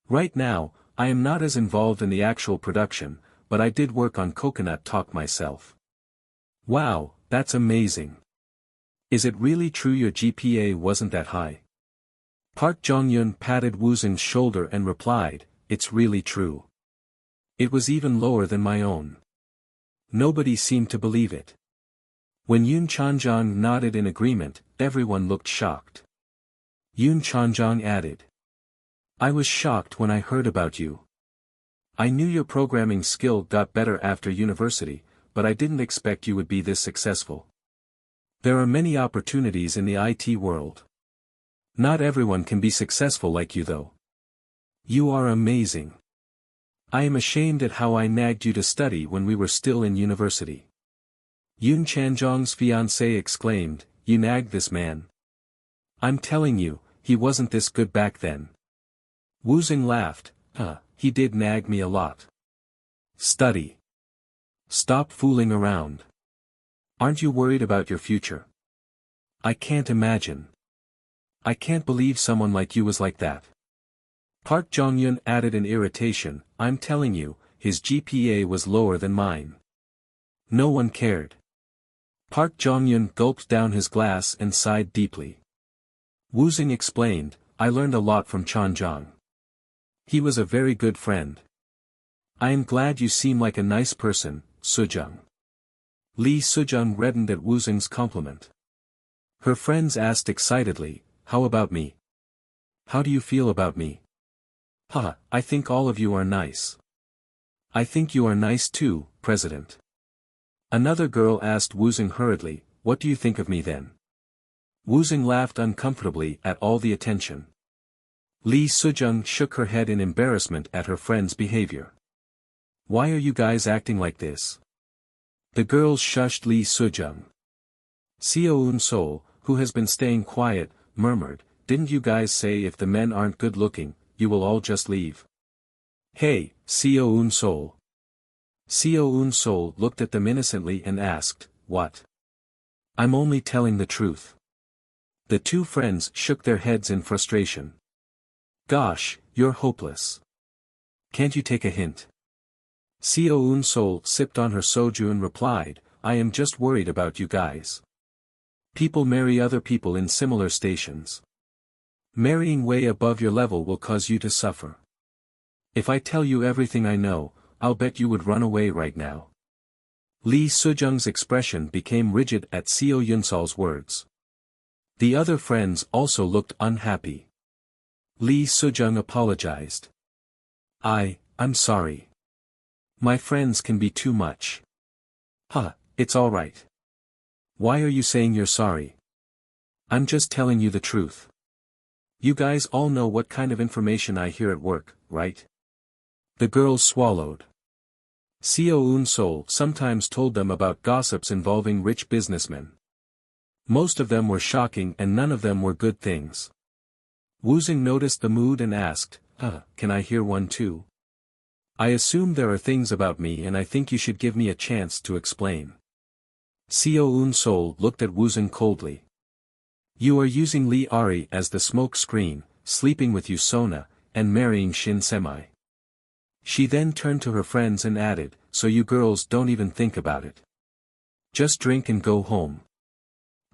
Right now, I am not as involved in the actual production, but I did work on Coconut Talk myself. Wow, that's amazing. Is it really true your GPA wasn't that high? Park Jong-yun patted Woosung's shoulder and replied, it's really true. It was even lower than my own. Nobody seemed to believe it. When Yoon Chanjong nodded in agreement, everyone looked shocked. Yoon Chanjong added. I was shocked when I heard about you. I knew your programming skill got better after university, but I didn't expect you would be this successful. There are many opportunities in the IT world. Not everyone can be successful like you though. You are amazing. I am ashamed at how I nagged you to study when we were still in university. Yoon Chanjong's fiancée exclaimed, you nagged this man. I'm telling you, he wasn't this good back then. Woosung laughed, he did nag me a lot. Study. Stop fooling around. Aren't you worried about your future? I can't imagine. I can't believe someone like you was like that. Park Jong-yun added in irritation, I'm telling you, his GPA was lower than mine. No one cared. Park Jong-yun gulped down his glass and sighed deeply. Woosung explained, I learned a lot from Chanjong. He was a very good friend. I am glad you seem like a nice person, Sujung. Lee Sujung reddened at Woosung's compliment. Her friends asked excitedly, how about me? How do you feel about me? I think all of you are nice. I think you are nice too, President. Another girl asked Woosung hurriedly, what do you think of me then? Woosung laughed uncomfortably at all the attention. Lee Sujung shook her head in embarrassment at her friend's behavior. Why are you guys acting like this? The girls shushed Lee Sujung. Seo Sol, who has been staying quiet, murmured, didn't you guys say if the men aren't good looking, you will all just leave? Hey, Seo Sol. Seo Sol looked at them innocently and asked, what? I'm only telling the truth. The two friends shook their heads in frustration. Gosh, you're hopeless. Can't you take a hint? Seo Sol sipped on her soju and replied, I am just worried about you guys. People marry other people in similar stations. Marrying way above your level will cause you to suffer. If I tell you everything I know, I'll bet you would run away right now. Lee Sujung's expression became rigid at Seo Yunsol's words. The other friends also looked unhappy. Lee Sujung apologized. I'm sorry. My friends can be too much. It's alright. Why are you saying you're sorry? I'm just telling you the truth. You guys all know what kind of information I hear at work, right? The girls swallowed. Seo Sol sometimes told them about gossips involving rich businessmen. Most of them were shocking and none of them were good things. Woosung noticed the mood and asked, can I hear one too? I assume there are things about me and I think you should give me a chance to explain. Seo Sol looked at Woosung coldly. You are using Lee Ari as the smoke screen, sleeping with Yusona, and marrying Shin Semi. She then turned to her friends and added, so you girls don't even think about it. Just drink and go home.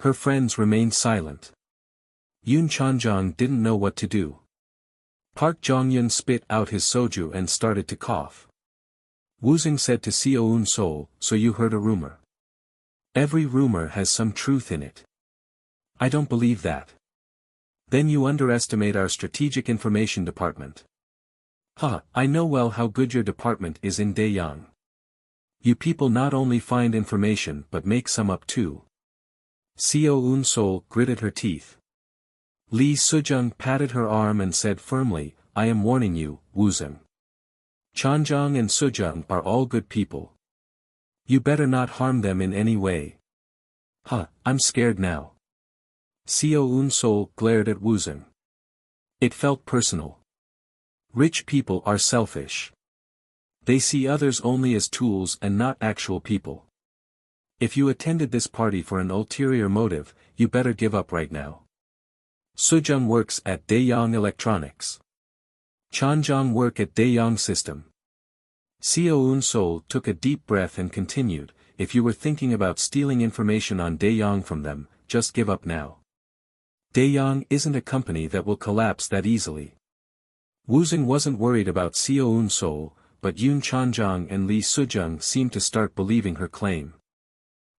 Her friends remained silent. Yoon Chanjong didn't know what to do. Park Jongyun spit out his soju and started to cough. Woosung said to Seo Sol, so you heard a rumor. Every rumor has some truth in it. I don't believe that. Then you underestimate our strategic information department. I know well how good your department is in Daeyang. You people not only find information but make some up too. Seo Sol gritted her teeth. Lee Sujung patted her arm and said firmly, I am warning you, Woosung. Chanjong and Sujung are all good people. You better not harm them in any way. I'm scared now. Seo Sol glared at Woosung. It felt personal. Rich people are selfish. They see others only as tools and not actual people. If you attended this party for an ulterior motive, you better give up right now. Sujung works at Daeyang Electronics. Chanjong work at Daeyang System. Seo Sol took a deep breath and continued, if you were thinking about stealing information on Daeyang from them, just give up now. Daeyang isn't a company that will collapse that easily. Woosung wasn't worried about Seo Sol, but Yoon Chanjong and Lee Sujung seemed to start believing her claim.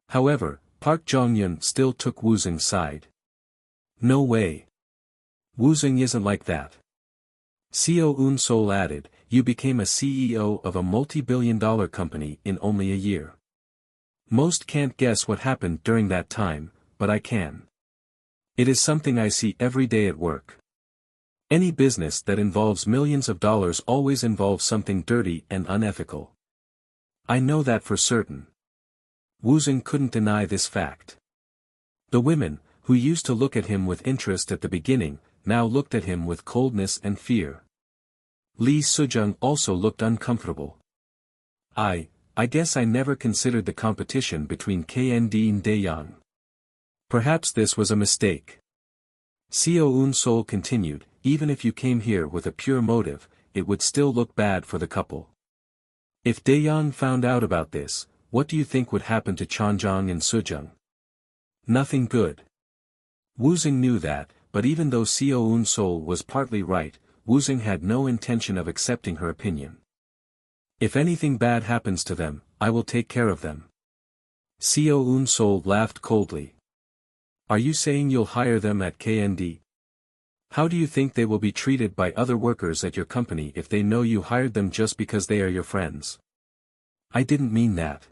However, Park Jongyun still took Woosung's side. No way. Woosung isn't like that. Seo Sol added, you became a CEO of a multi-billion-dollar company in only a year. Most can't guess what happened during that time, but I can. It is something I see every day at work. Any business that involves millions of dollars always involves something dirty and unethical. I know that for certain. Woosung couldn't deny this fact. The women, who used to look at him with interest at the beginning, now looked at him with coldness and fear. Lee Sujung also looked uncomfortable. I guess I never considered the competition between KND and Daeyang. Perhaps this was a mistake. Seo Sol continued, even if you came here with a pure motive, it would still look bad for the couple. If Daeyang found out about this, what do you think would happen to Chanjong and Sujung? Nothing good. Woosung knew that, but even though Seo Sol was partly right, Woosung had no intention of accepting her opinion. If anything bad happens to them, I will take care of them. Seo Sol laughed coldly. Are you saying you'll hire them at KND? How do you think they will be treated by other workers at your company if they know you hired them just because they are your friends? I didn't mean that.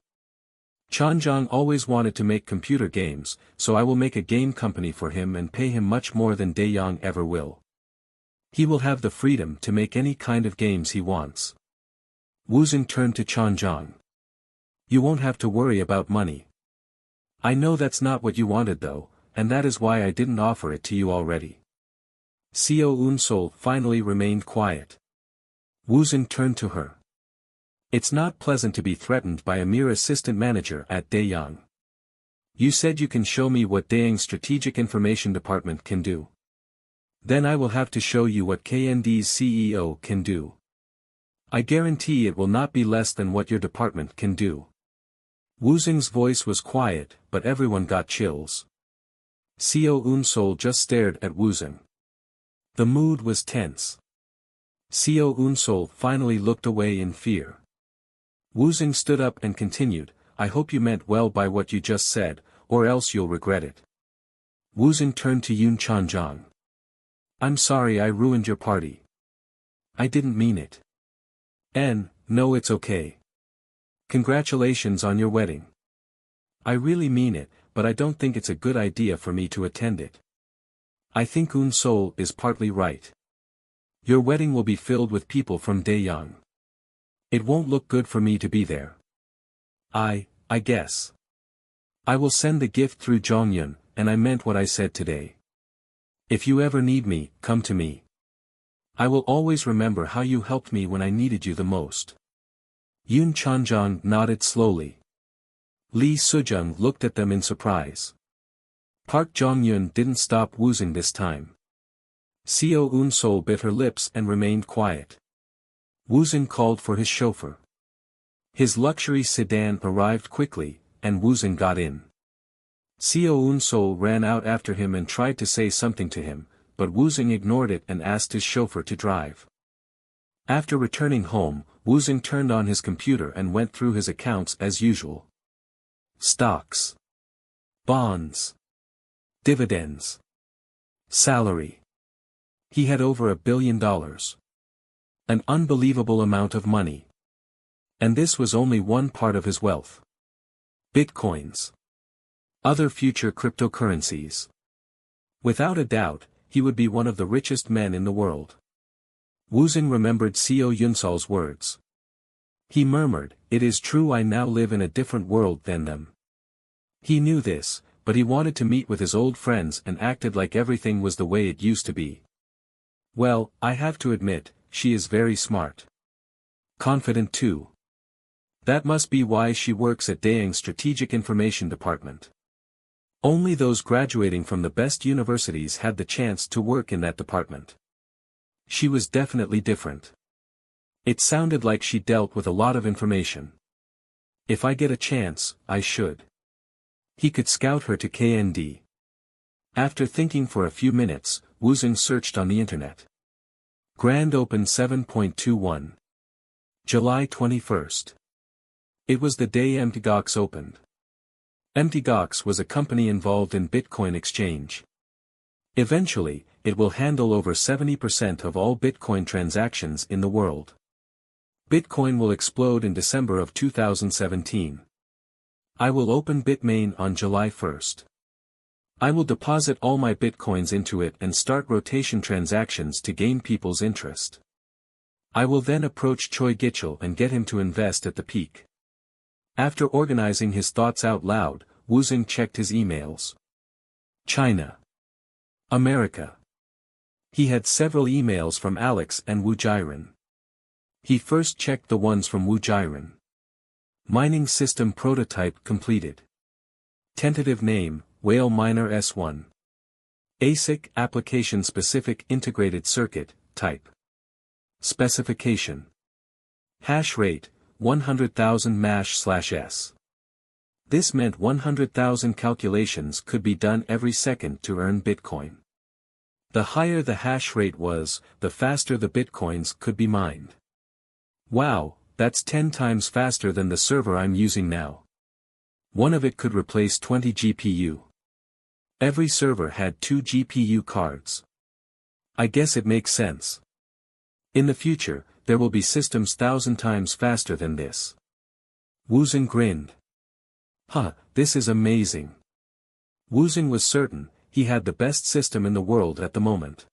Chanjong always wanted to make computer games, so I will make a game company for him and pay him much more than Daeyang ever will. He will have the freedom to make any kind of games he wants. Woosung turned to Chanjiang. You won't have to worry about money. I know that's not what you wanted though, and that is why I didn't offer it to you already. Seo Unsol finally remained quiet. Woosung turned to her. It's not pleasant to be threatened by a mere assistant manager at Daeyang. You said you can show me what Daeyang's Strategic Information Department can do. Then I will have to show you what KND's CEO can do. I guarantee it will not be less than what your department can do. Woosung's voice was quiet, but everyone got chills. Seo Unsol just stared at Woosung. The mood was tense. Seo Unsol finally looked away in fear. Woosung stood up and continued, I hope you meant well by what you just said, or else you'll regret it. Woosung turned to Yoon Chanjiang. I'm sorry I ruined your party. I didn't mean it. No, it's okay. Congratulations on your wedding. I really mean it, but I don't think it's a good idea for me to attend it. I think Unsol is partly right. Your wedding will be filled with people from Daeyang. It won't look good for me to be there. I guess. I will send the gift through Jongyun, and I meant what I said today. If you ever need me, come to me. I will always remember how you helped me when I needed you the most. Yoon Chanjiang nodded slowly. Lee Sujung looked at them in surprise. Park Jongyun didn't stop Woosung this time. Seo Unsol bit her lips and remained quiet. Woosung called for his chauffeur. His luxury sedan arrived quickly, and Woosung got in. Seo Unsol ran out after him and tried to say something to him, but Woosung ignored it and asked his chauffeur to drive. After returning home, Woosung turned on his computer and went through his accounts as usual. Stocks. Bonds. Dividends. Salary. He had over $1 billion. An unbelievable amount of money. And this was only one part of his wealth. Bitcoins. Other future cryptocurrencies. Without a doubt, he would be one of the richest men in the world. Woosung remembered Seo Unsol's words. He murmured, it is true I now live in a different world than them. He knew this, but he wanted to meet with his old friends and acted like everything was the way it used to be. Well, I have to admit, she is very smart. Confident too. That must be why she works at Daeyang's Strategic Information Department. Only those graduating from the best universities had the chance to work in that department. She was definitely different. It sounded like she dealt with a lot of information. If I get a chance, I should. He could scout her to KND. After thinking for a few minutes, Woosung searched on the internet. Grand Open 7.21. July 21st. It was the day MTGOX opened. MTGOX was a company involved in Bitcoin exchange. Eventually, it will handle over 70% of all Bitcoin transactions in the world. Bitcoin will explode in December of 2017. I will open Bitmain on July 1st. I will deposit all my Bitcoins into it and start rotation transactions to gain people's interest. I will then approach Choi Gichul and get him to invest at the peak. After organizing his thoughts out loud, Woosung checked his emails. China. America. He had several emails from Alex and Wu Jiren. He first checked the ones from Wu Jiren. Mining system prototype completed. Tentative name, Whale Miner S1. ASIC Application Specific Integrated Circuit, type. Specification. Hash rate, 100,000 mash/s. This meant 100,000 calculations could be done every second to earn Bitcoin. The higher the hash rate was, the faster the Bitcoins could be mined. Wow, that's 10 times faster than the server I'm using now. One of it could replace 20 GPU. Every server had 2 GPU cards. I guess it makes sense. In the future, there will be systems 1,000 times faster than this. Woosung grinned. This is amazing. Woosung was certain, he had the best system in the world at the moment.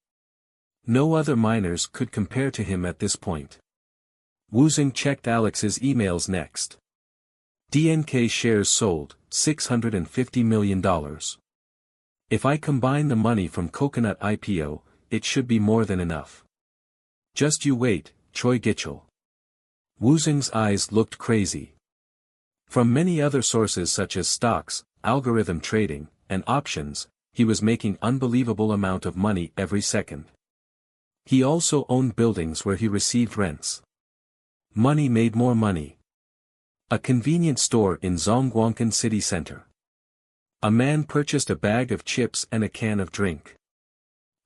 No other miners could compare to him at this point. Woosung checked Alex's emails next. DNK shares sold, $650 million. If I combine the money from Coconut IPO, it should be more than enough. Just you wait, Choi Gichel. Woosung's eyes looked crazy. From many other sources such as stocks, algorithm trading, and options, he was making unbelievable amount of money every second. He also owned buildings where he received rents. Money made more money. A convenience store in Zhongguancun city center. A man purchased a bag of chips and a can of drink.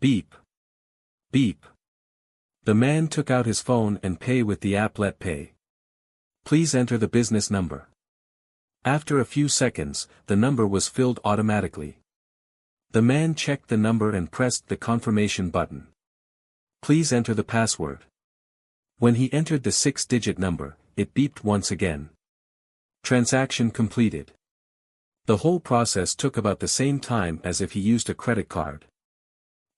Beep. Beep. The man took out his phone and pay with the app Let Pay. Please enter the business number. After a few seconds, the number was filled automatically. The man checked the number and pressed the confirmation button. Please enter the password. When he entered the 6-digit number, it beeped once again. Transaction completed. The whole process took about the same time as if he used a credit card.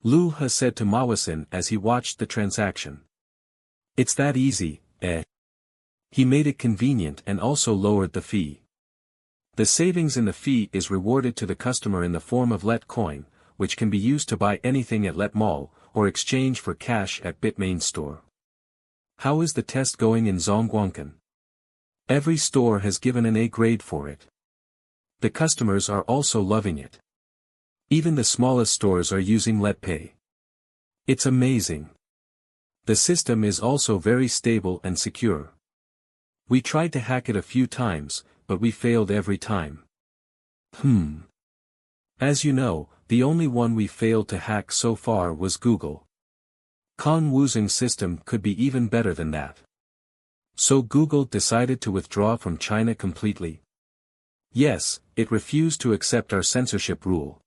Lu He said to Mawasin as he watched the transaction. It's that easy, eh? He made it convenient and also lowered the fee. The savings in the fee is rewarded to the customer in the form of Let Coin, which can be used to buy anything at Let Mall, or exchange for cash at Bitmain store. How is the test going in Zhongguancun? Every store has given an A grade for it. The customers are also loving it. Even the smallest stores are using Let Pay. It's amazing. The system is also very stable and secure. We tried to hack it a few times, but we failed every time. As you know, the only one we failed to hack so far was Google. Kang Woosung's system could be even better than that. So Google decided to withdraw from China completely. Yes, it refused to accept our censorship rule.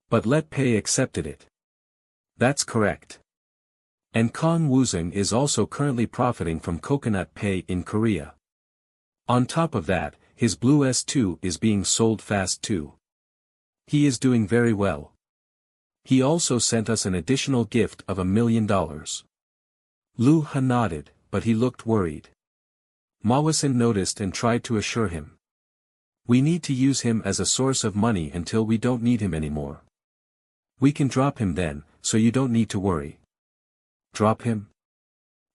But Let Pay accepted it. That's correct. And Kang Woosung is also currently profiting from Coconut Pay in Korea. On top of that, his Blue S2 is being sold fast too. He is doing very well. He also sent us an additional gift of $1 million. Lu He nodded, but he looked worried. Mawasin noticed and tried to assure him. We need to use him as a source of money until we don't need him anymore. We can drop him then, so you don't need to worry. Drop him?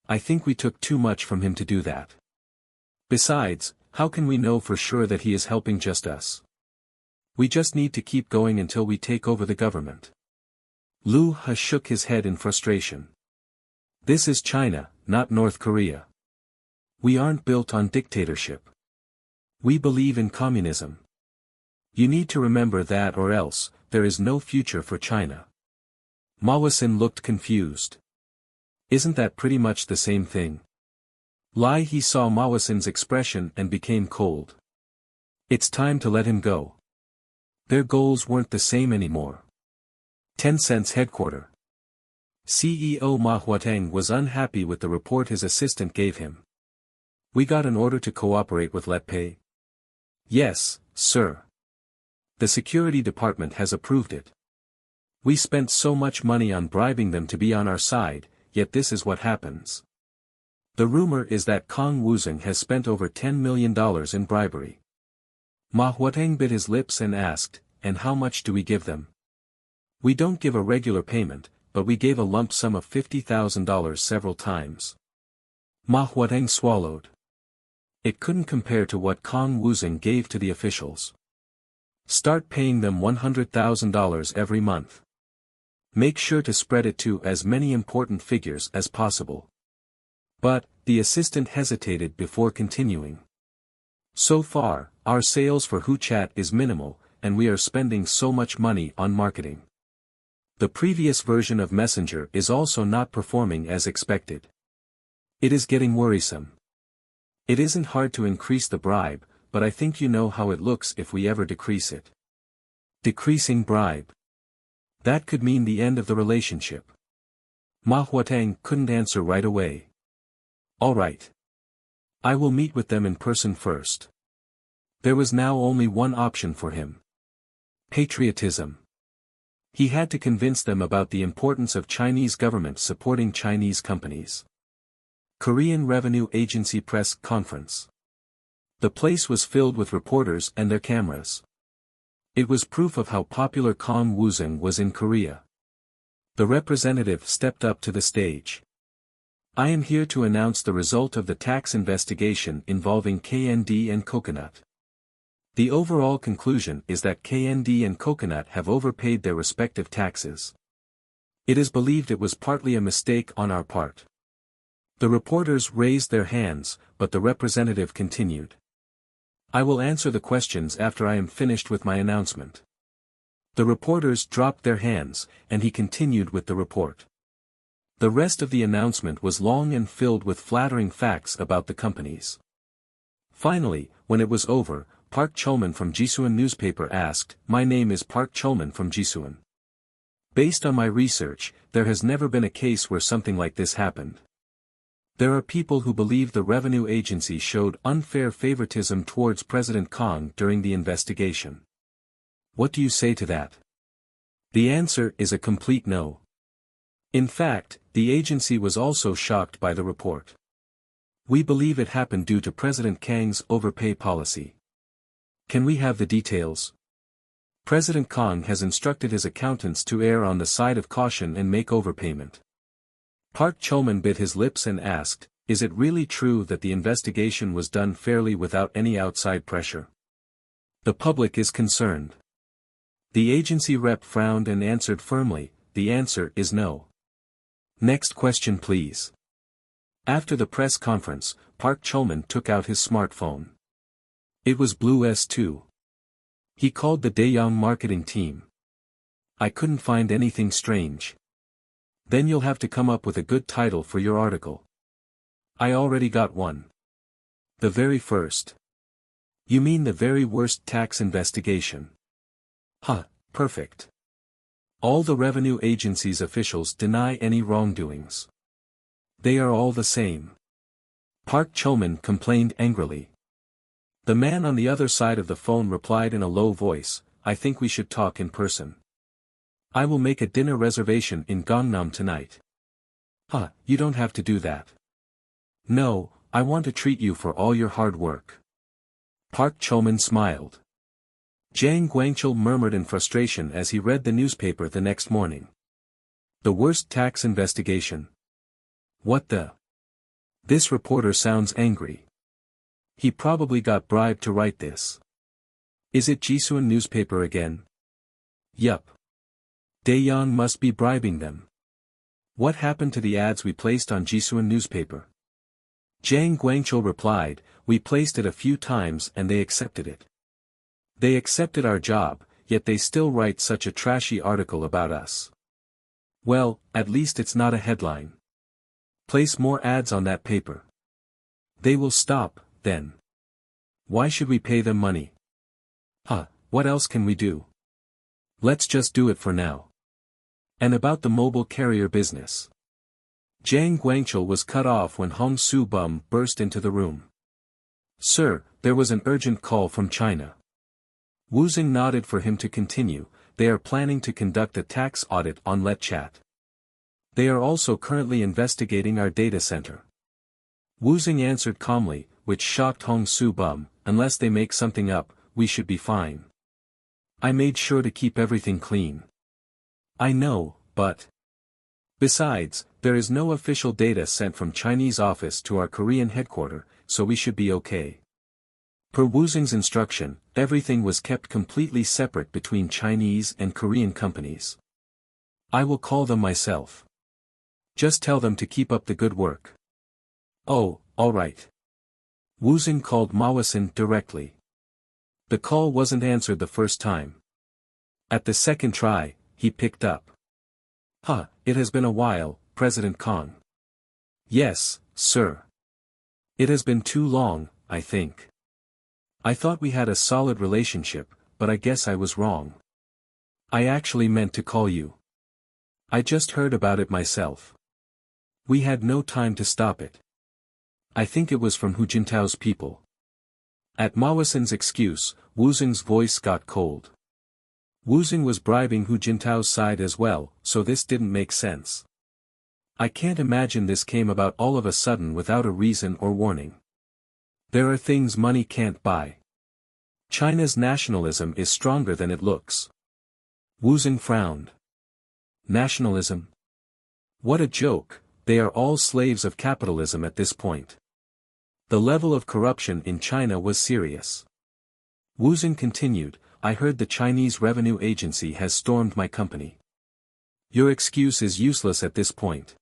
I think we took too much from him to do that. Besides, how can we know for sure that he is helping just us? We just need to keep going until we take over the government. Lu He shook his head in frustration. This is China, not North Korea. We aren't built on dictatorship. We believe in communism. You need to remember that, or else, there is no future for China. Mawasin looked confused. Isn't that pretty much the same thing? He saw Mawasin's expression and became cold. It's time to let him go. Their goals weren't the same anymore. Tencent's headquarters. CEO Ma Huateng was unhappy with the report his assistant gave him. We got an order to cooperate with Let Pay. Yes, sir. The security department has approved it. We spent so much money on bribing them to be on our side, yet this is what happens. The rumor is that Kang Woosung has spent over $10 million in bribery. Ma Huateng bit his lips and asked, and how much do we give them? We don't give a regular payment, but we gave a lump sum of $50,000 several times. Ma Huateng swallowed. It couldn't compare to what Kang Woosung gave to the officials. Start paying them $100,000 every month. Make sure to spread it to as many important figures as possible. But, the assistant hesitated before continuing. So far, our sales for WeChat is minimal, and we are spending so much money on marketing. The previous version of Messenger is also not performing as expected. It is getting worrisome. It isn't hard to increase the bribe, but I think you know how it looks if we ever decrease it. Decreasing bribe. That could mean the end of the relationship. Ma Huateng couldn't answer right away. All right. I will meet with them in person first. There was now only one option for him. Patriotism. He had to convince them about the importance of Chinese government supporting Chinese companies. Korean Revenue Agency Press Conference. The place was filled with reporters and their cameras. It was proof of how popular Kang Woosung was in Korea. The representative stepped up to the stage. I am here to announce the result of the tax investigation involving KND and Coconut. The overall conclusion is that KND and Coconut have overpaid their respective taxes. It is believed it was partly a mistake on our part. The reporters raised their hands, but the representative continued. I will answer the questions after I am finished with my announcement. The reporters dropped their hands, and he continued with the report. The rest of the announcement was long and filled with flattering facts about the companies. Finally, when it was over, Park Cholman from Jisuan newspaper asked, "My name is Park Cholman from Jisuan. Based on my research, there has never been a case where something like this happened. There are people who believe the revenue agency showed unfair favoritism towards President Kang during the investigation. What do you say to that?" The answer is a complete no. In fact, the agency was also shocked by the report. We believe it happened due to President Kang's overpay policy. Can we have the details? President Kang has instructed his accountants to err on the side of caution and make overpayment. Park Cholman bit his lips and asked, "Is it really true that the investigation was done fairly without any outside pressure?" The public is concerned. The agency rep frowned and answered firmly, "The answer is no." Next question please. After the press conference, Park Cholman took out his smartphone. It was Blue S2. He called the Daeyoung marketing team. "I couldn't find anything strange." "Then you'll have to come up with a good title for your article." "I already got one." "The very first." "You mean the very worst tax investigation?" "Huh, perfect. All the revenue agency's officials deny any wrongdoings. They are all the same." Park Cholman complained angrily. The man on the other side of the phone replied in a low voice, "I think we should talk in person. I will make a dinner reservation in Gangnam tonight." "Huh, you don't have to do that." "No, I want to treat you for all your hard work." Park Cholman smiled. Jang Guangchul murmured in frustration as he read the newspaper the next morning. The worst tax investigation. What the? This reporter sounds angry. He probably got bribed to write this. Is it Jisuan newspaper again? Yup. Daeyoung must be bribing them. What happened to the ads we placed on Jisuan newspaper? Jang Guangchul replied, "We placed it a few times and they accepted it. They accepted our job, yet they still write such a trashy article about us. Well, at least it's not a headline. Place more ads on that paper. They will stop, then. Why should we pay them money? Huh, what else can we do? Let's just do it for now." And about the mobile carrier business. Jang Guangchul was cut off when Hong Soo Bum burst into the room. "Sir, there was an urgent call from China." Woosung nodded for him to continue. "They are planning to conduct a tax audit on LetChat. They are also currently investigating our data center." Woosung answered calmly, which shocked Hong Soo Bum, "Unless they make something up, we should be fine. I made sure to keep everything clean." "I know, but... Besides, there is no official data sent from Chinese office to our Korean headquarters, so we should be okay." Per Woosung's instruction, everything was kept completely separate between Chinese and Korean companies. "I will call them myself. Just tell them to keep up the good work." "Oh, all right." Woosung called Mawasan directly. The call wasn't answered the first time. At the second try, he picked up. "Huh, it has been a while, President Kang." "Yes, sir. It has been too long, I think. I thought we had a solid relationship, but I guess I was wrong. I actually meant to call you. I just heard about it myself. We had no time to stop it. I think it was from Hu Jintao's people." At Mawasan's excuse, Woosung's voice got cold. Woosung was bribing Hu Jintao's side as well, so this didn't make sense. I can't imagine this came about all of a sudden without a reason or warning. There are things money can't buy. China's nationalism is stronger than it looks. Woosung frowned. Nationalism? What a joke, they are all slaves of capitalism at this point. The level of corruption in China was serious. Woosung continued, I heard the Chinese Revenue Agency has stormed my company. Your excuse is useless at this point.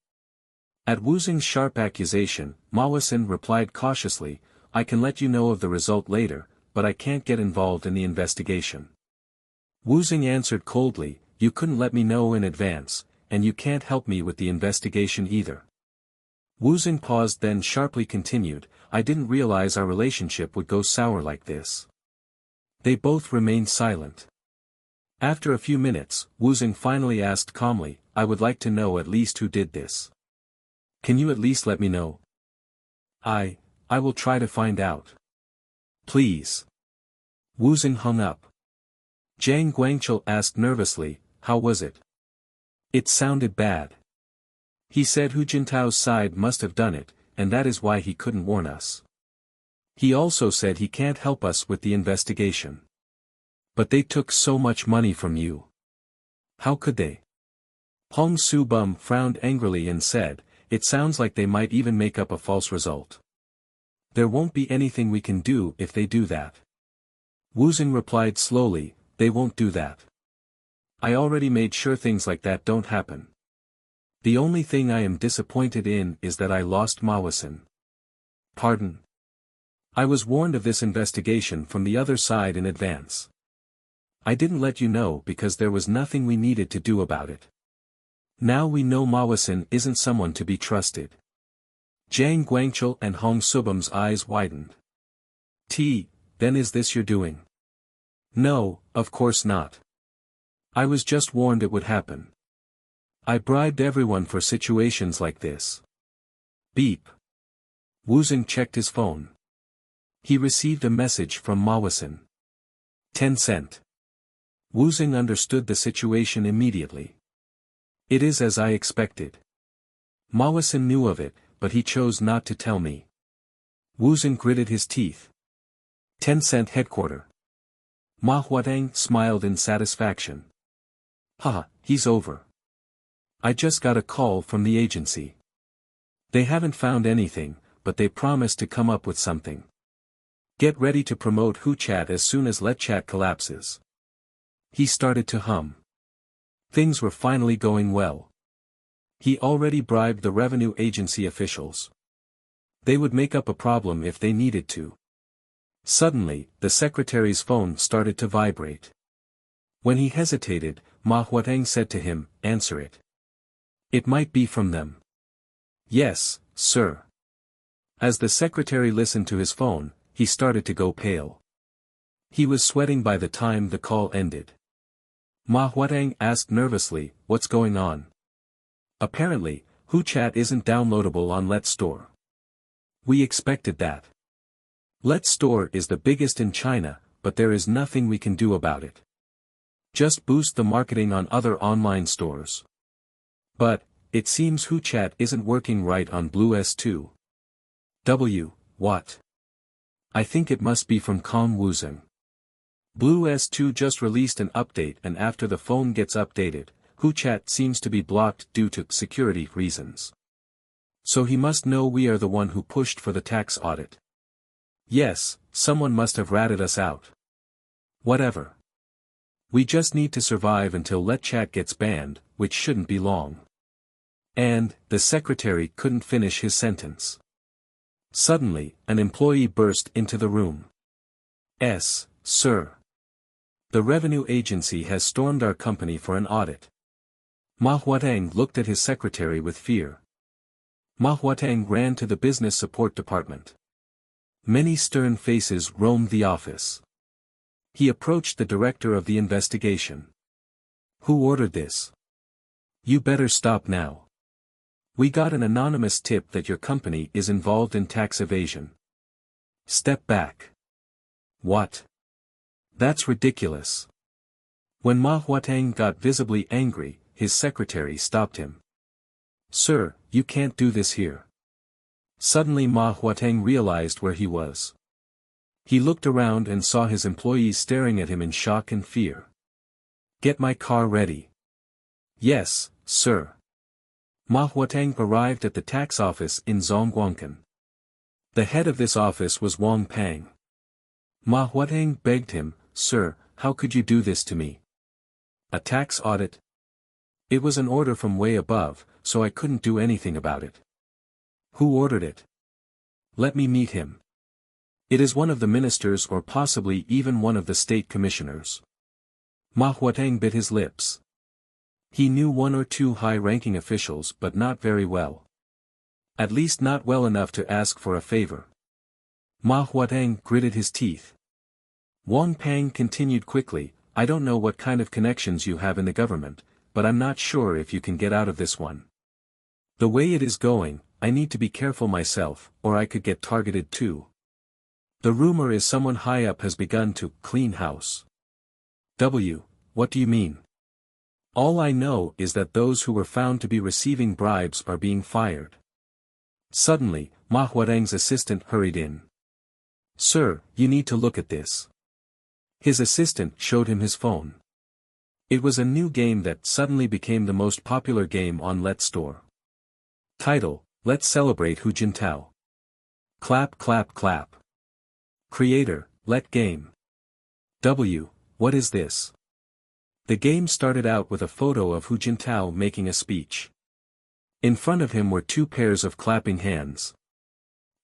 At Woosung's sharp accusation, Manhwa replied cautiously, I can let you know of the result later, but I can't get involved in the investigation. Woosung answered coldly, you couldn't let me know in advance, and you can't help me with the investigation either. Woosung paused then sharply continued, I didn't realize our relationship would go sour like this. They both remained silent. After a few minutes, Woosung finally asked calmly, I would like to know at least who did this. Can you at least let me know? I will try to find out. Please. Woosung hung up. Jiang Guangchul asked nervously, how was it? It sounded bad. He said Hu Jintao's side must have done it, and that is why he couldn't warn us. He also said he can't help us with the investigation. But they took so much money from you. How could they? Hong Su-bum frowned angrily and said, it sounds like they might even make up a false result. There won't be anything we can do if they do that. Woosung replied slowly, they won't do that. I already made sure things like that don't happen. The only thing I am disappointed in is that I lost Manhwa. Pardon? I was warned of this investigation from the other side in advance. I didn't let you know because there was nothing we needed to do about it. Now we know Manhwa isn't someone to be trusted. Jiang Guangchul and Hong Su-bum's eyes widened. Then is this your doing? No, of course not. I was just warned it would happen. I bribed everyone for situations like this. Beep. Woosung checked his phone. He received a message from Manhwa. 10 cent. Woosung understood the situation immediately. It is as I expected. Manhwa knew of it, but he chose not to tell me. Woosung gritted his teeth. 10 cent headquarter. Manhwa smiled in satisfaction. Haha, he's over. I just got a call from the agency. They haven't found anything, but they promised to come up with something. Get ready to promote WeChat as soon as LetChat collapses. He started to hum. Things were finally going well. He already bribed the revenue agency officials. They would make up a problem if they needed to. Suddenly, the secretary's phone started to vibrate. When he hesitated, Manhwa said to him, answer it. It might be from them. Yes, sir. As the secretary listened to his phone, he started to go pale. He was sweating by the time the call ended. Manhwa asked nervously, what's going on? Apparently, WeChat isn't downloadable on Let's Store. We expected that. Let's Store is the biggest in China, but there is nothing we can do about it. Just boost the marketing on other online stores. But, it seems WeChat isn't working right on Blue S2. What? I think it must be from Kang Woosung. Blue S2 just released an update, and after the phone gets updated, WeChat seems to be blocked due to security reasons. So he must know we are the one who pushed for the tax audit. Yes, someone must have ratted us out. Whatever. We just need to survive until LetChat gets banned, which shouldn't be long. And, the secretary couldn't finish his sentence. Suddenly, an employee burst into the room. Sir. The revenue agency has stormed our company for an audit. Manhwa looked at his secretary with fear. Manhwa ran to the business support department. Many stern faces roamed the office. He approached the director of the investigation. Who ordered this? You better stop now. We got an anonymous tip that your company is involved in tax evasion. Step back. What? That's ridiculous. When Manhwa got visibly angry, his secretary stopped him. Sir, you can't do this here. Suddenly Ma Huateng realized where he was. He looked around and saw his employees staring at him in shock and fear. Get my car ready. Yes, sir. Ma Huateng arrived at the tax office in Zhongguancun. The head of this office was Wang Pang. Ma Huateng begged him, Sir, how could you do this to me? A tax audit? It was an order from way above, so I couldn't do anything about it. Who ordered it? Let me meet him. It is one of the ministers or possibly even one of the state commissioners. Ma Huateng bit his lips. He knew one or two high-ranking officials but not very well. At least not well enough to ask for a favor. Ma Huateng gritted his teeth. Wang Pang continued quickly, I don't know what kind of connections you have in the government, but I'm not sure if you can get out of this one. The way it is going, I need to be careful myself, or I could get targeted too. The rumor is someone high up has begun to clean house. What do you mean? All I know is that those who were found to be receiving bribes are being fired. Suddenly, Ma Huateng's assistant hurried in. Sir, you need to look at this. His assistant showed him his phone. It was a new game that suddenly became the most popular game on Let's Store. Title, Let's Celebrate Hu Jintao. Clap clap clap. Creator, Let Game. What is this? The game started out with a photo of Hu Jintao making a speech. In front of him were two pairs of clapping hands.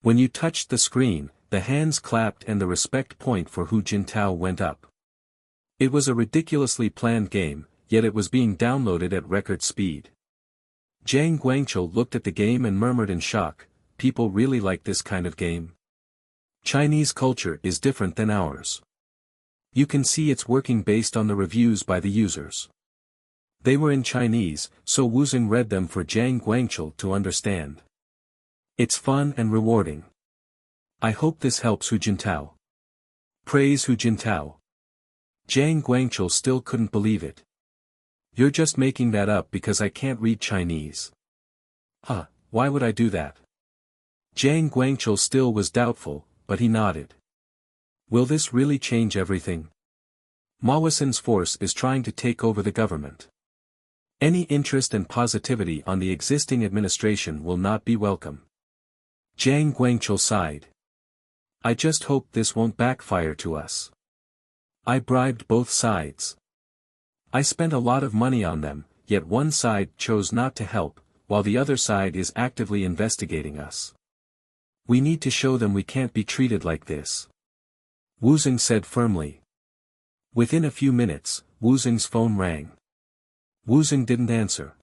When you touched the screen, the hands clapped and the respect point for Hu Jintao went up. It was a ridiculously planned game, yet it was being downloaded at record speed. Zhang Guangqiu looked at the game and murmured in shock, people really like this kind of game. Chinese culture is different than ours. You can see it's working based on the reviews by the users. They were in Chinese, so Woosung read them for Zhang Guangqiu to understand. It's fun and rewarding. I hope this helps Hu Jintao. Praise Hu Jintao. Zhang Guangqiu still couldn't believe it. You're just making that up because I can't read Chinese. Huh, why would I do that? Zhang Guangqiu still was doubtful, but he nodded. Will this really change everything? Mawasan's force is trying to take over the government. Any interest and positivity on the existing administration will not be welcome. Zhang Guangqiu sighed. I just hope this won't backfire to us. I bribed both sides. I spent a lot of money on them, yet one side chose not to help, while the other side is actively investigating us. We need to show them we can't be treated like this. Woosung said firmly. Within a few minutes, Woosung's phone rang. Woosung didn't answer.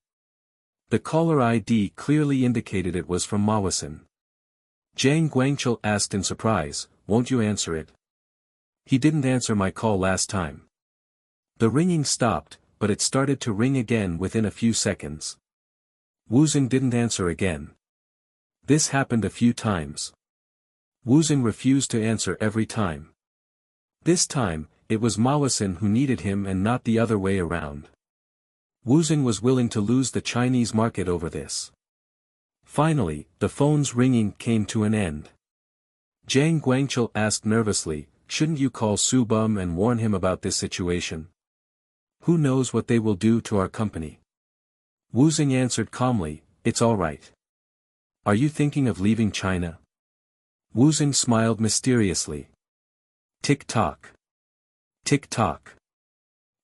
The caller ID clearly indicated it was from Mawasan. Zhang Guangqiu asked in surprise, won't you answer it? He didn't answer my call last time. The ringing stopped, but it started to ring again within a few seconds. Woosung didn't answer again. This happened a few times. Woosung refused to answer every time. This time, it was Mawasan who needed him and not the other way around. Woosung was willing to lose the Chinese market over this. Finally, the phone's ringing came to an end. Zhang Guangqiu asked nervously, shouldn't you call Su Bum and warn him about this situation? Who knows what they will do to our company? Woosung answered calmly, it's all right. Are you thinking of leaving China? Woosung smiled mysteriously. Tick-tock. Tick-tock.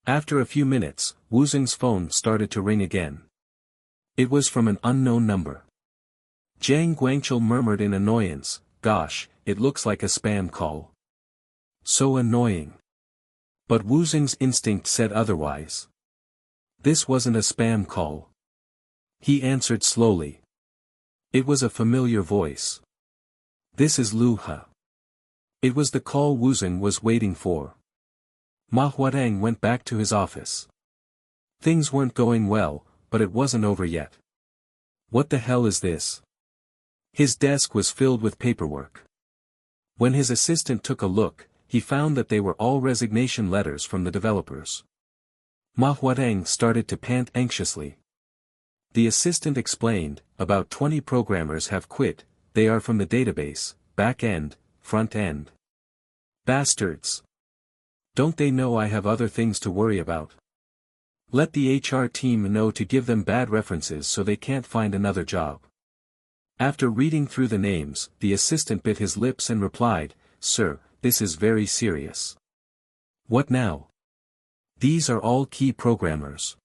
After a few minutes, Woosung's phone started to ring again. It was from an unknown number. Zhang Guangqiu murmured in annoyance, gosh, it looks like a spam call. So annoying. But Woosung's instinct said otherwise. This wasn't a spam call. He answered slowly. It was a familiar voice. This is Lu He. It was the call Woosung was waiting for. Ma Huateng went back to his office. Things weren't going well, but it wasn't over yet. What the hell is this? His desk was filled with paperwork. When his assistant took a look, he found that they were all resignation letters from the developers. Ma Huateng started to pant anxiously. The assistant explained, about 20 programmers have quit, they are from the database, back end, front end. Bastards. Don't they know I have other things to worry about? Let the HR team know to give them bad references so they can't find another job. After reading through the names, the assistant bit his lips and replied, "Sir, this is very serious." "What now?" "These are all key programmers.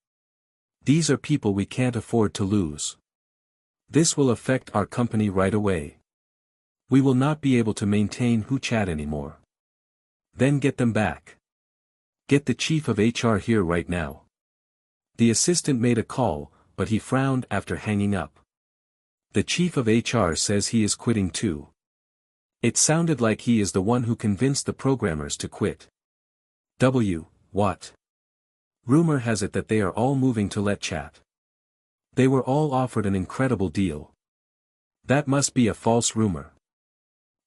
These are people we can't afford to lose. This will affect our company right away. We will not be able to maintain WeChat anymore." "Then get them back. Get the chief of HR here right now." The assistant made a call, but he frowned after hanging up. The chief of HR says he is quitting too. It sounded like he is the one who convinced the programmers to quit. What? Rumor has it that they are all moving to LetChat. They were all offered an incredible deal. That must be a false rumor.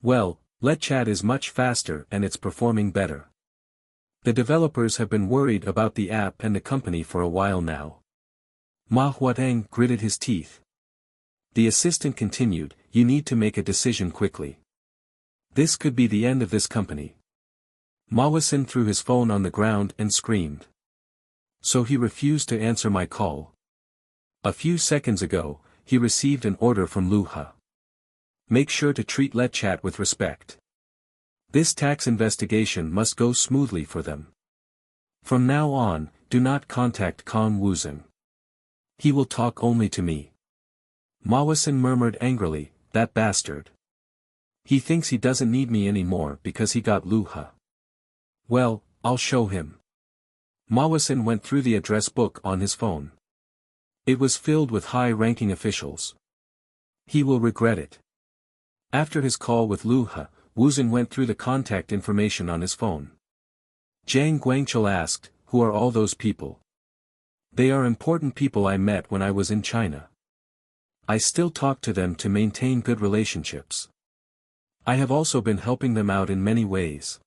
Well, LetChat is much faster and it's performing better. The developers have been worried about the app and the company for a while now. Manhwa gritted his teeth. The assistant continued, "You need to make a decision quickly. This could be the end of this company." Manhwa threw his phone on the ground and screamed. "So he refused to answer my call. A few seconds ago, he received an order from Luha. Make sure to treat LetChat with respect. This tax investigation must go smoothly for them. From now on, do not contact Kang Woosung. He will talk only to me." Manhwa murmured angrily, "That bastard. He thinks he doesn't need me anymore because he got Luha. Well, I'll show him." Manhwa went through the address book on his phone. It was filled with high-ranking officials. He will regret it. After his call with Luha, Woosung went through the contact information on his phone. Jiang Guangchul asked, "Who are all those people?" "They are important people I met when I was in China. I still talk to them to maintain good relationships. I have also been helping them out in many ways."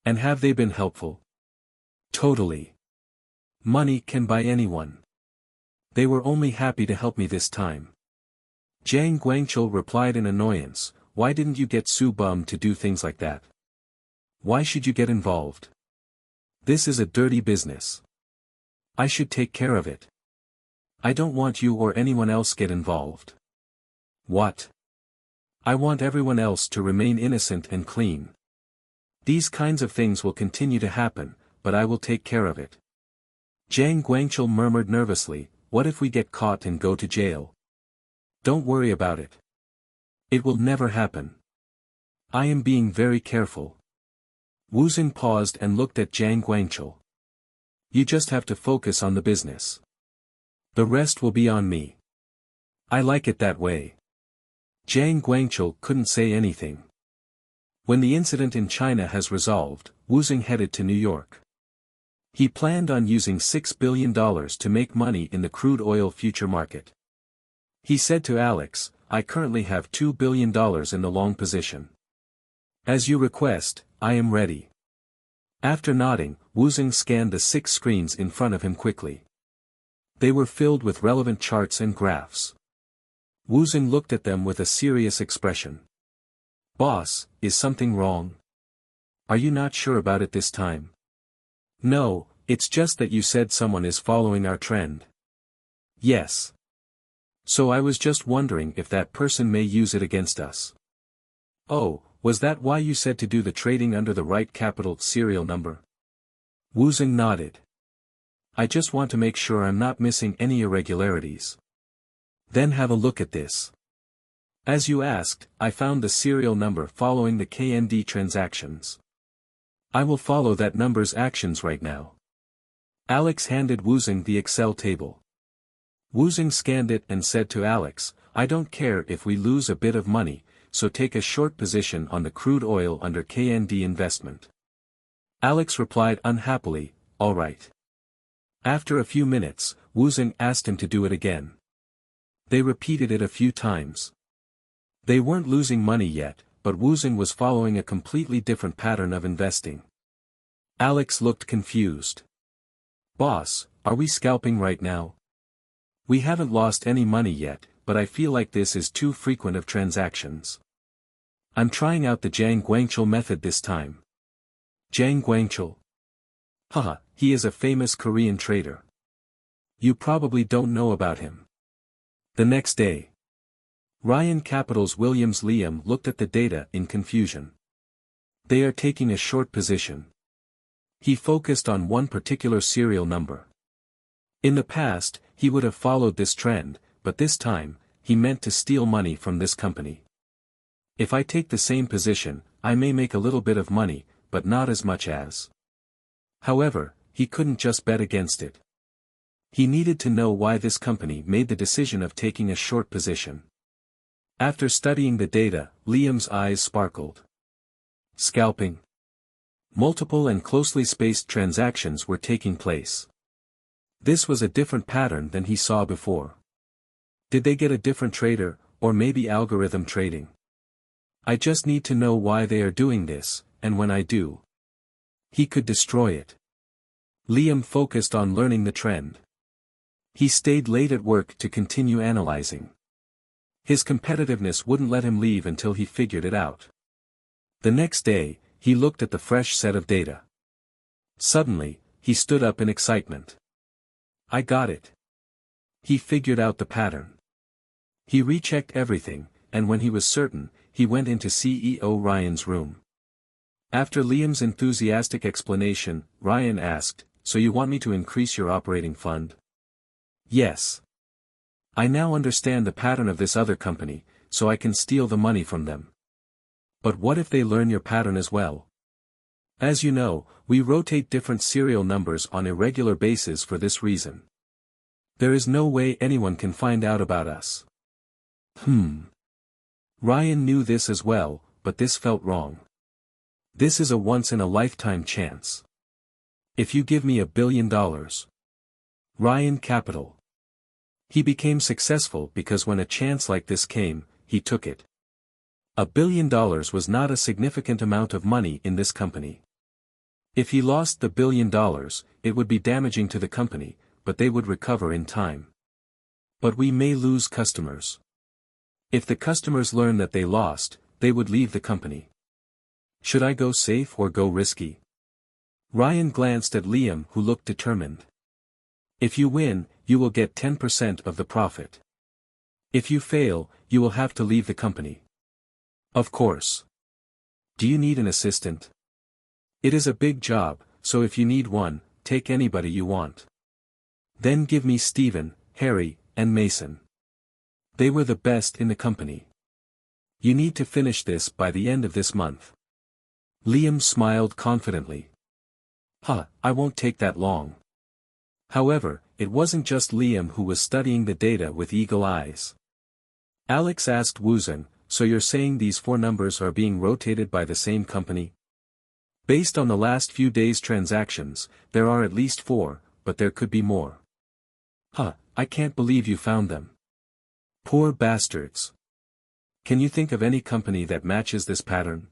"And have they been helpful?" "Totally. Money can buy anyone. They were only happy to help me this time." Jiang Guangchul replied in annoyance, "Why didn't you get Su Bum to do things like that? Why should you get involved? This is a dirty business. I should take care of it. I don't want you or anyone else get involved." "What? I want everyone else to remain innocent and clean. These kinds of things will continue to happen, but I will take care of it." Jiang Guangchul murmured nervously, "What if we get caught and go to jail?" "Don't worry about it. It will never happen. I am being very careful." Woosung paused and looked at Jiang Guangchul. "You just have to focus on the business. The rest will be on me. I like it that way." Jiang Guangchul couldn't say anything. When the incident in China has resolved, Woosung headed to New York. He planned on using $6 billion to make money in the crude oil future market. He said to Alex, "I currently have $2 billion in the long position. As you request, I am ready." After nodding, Woosung scanned the 6 screens in front of him quickly. They were filled with relevant charts and graphs. Woosung looked at them with a serious expression. "Boss, is something wrong? Are you not sure about it this time?" "No, it's just that you said someone is following our trend." "Yes. So I was just wondering if that person may use it against us." "Oh, was that why you said to do the trading under the right capital serial number?" Woosung nodded. "I just want to make sure I'm not missing any irregularities." "Then have a look at this. As you asked, I found the serial number following the KND transactions. I will follow that number's actions right now." Alex handed Woosung the Excel table. Woosung scanned it and said to Alex, "I don't care if we lose a bit of money, so take a short position on the crude oil under KND investment." Alex replied unhappily, "All right." After a few minutes, Woosung asked him to do it again. They repeated it a few times. They weren't losing money yet, but Woosung was following a completely different pattern of investing. Alex looked confused. "Boss, are we scalping right now?" We haven't lost any money yet, but I feel like this is too frequent of transactions. I'm trying out the Jang Guangchul method this time. Jang Guangchul? Haha, he is a famous Korean trader. You probably don't know about him. The next day, Ryan Capital's Williams Liam looked at the data in confusion. They are taking a short position. He focused on one particular serial number. In the past, he would have followed this trend, but this time, he meant to steal money from this company. If I take the same position, I may make a little bit of money, but not as much as. However, he couldn't just bet against it. He needed to know why this company made the decision of taking a short position. After studying the data, Liam's eyes sparkled. Scalping. Multiple and closely spaced transactions were taking place. This was a different pattern than he saw before. Did they get a different trader, or maybe algorithm trading? I just need to know why they are doing this, and when I do, he could destroy it. Liam focused on learning the trend. He stayed late at work to continue analyzing. His competitiveness wouldn't let him leave until he figured it out. The next day, he looked at the fresh set of data. Suddenly, he stood up in excitement. I got it. He figured out the pattern. He rechecked everything, and when he was certain, he went into CEO Ryan's room. After Liam's enthusiastic explanation, Ryan asked, "So you want me to increase your operating fund?" "Yes. I now understand the pattern of this other company, so I can steal the money from them. But what if they learn your pattern as well? As you know, we rotate different serial numbers on a regular basis for this reason. There is no way anyone can find out about us." Ryan knew this as well, but this felt wrong. This is a once-in-a-lifetime chance. If you give me $1 billion. Ryan Capital. He became successful because when a chance like this came, he took it. $1 billion was not a significant amount of money in this company. If he lost the $1 billion, it would be damaging to the company, but they would recover in time. But we may lose customers. If the customers learn that they lost, they would leave the company. Should I go safe or go risky? Ryan glanced at Liam, who looked determined. If you win, you will get 10% of the profit. If you fail, you will have to leave the company. Of course. Do you need an assistant? It is a big job, so if you need one, take anybody you want. Then give me Stephen, Harry, and Mason. They were the best in the company. You need to finish this by the end of this month. Liam smiled confidently. I won't take that long. However, it wasn't just Liam who was studying the data with eagle eyes. Alex asked Woosung, "So you're saying these 4 numbers are being rotated by the same company?" "Based on the last few days' transactions, there are at least 4, but there could be more." I can't believe you found them. Poor bastards. Can you think of any company that matches this pattern?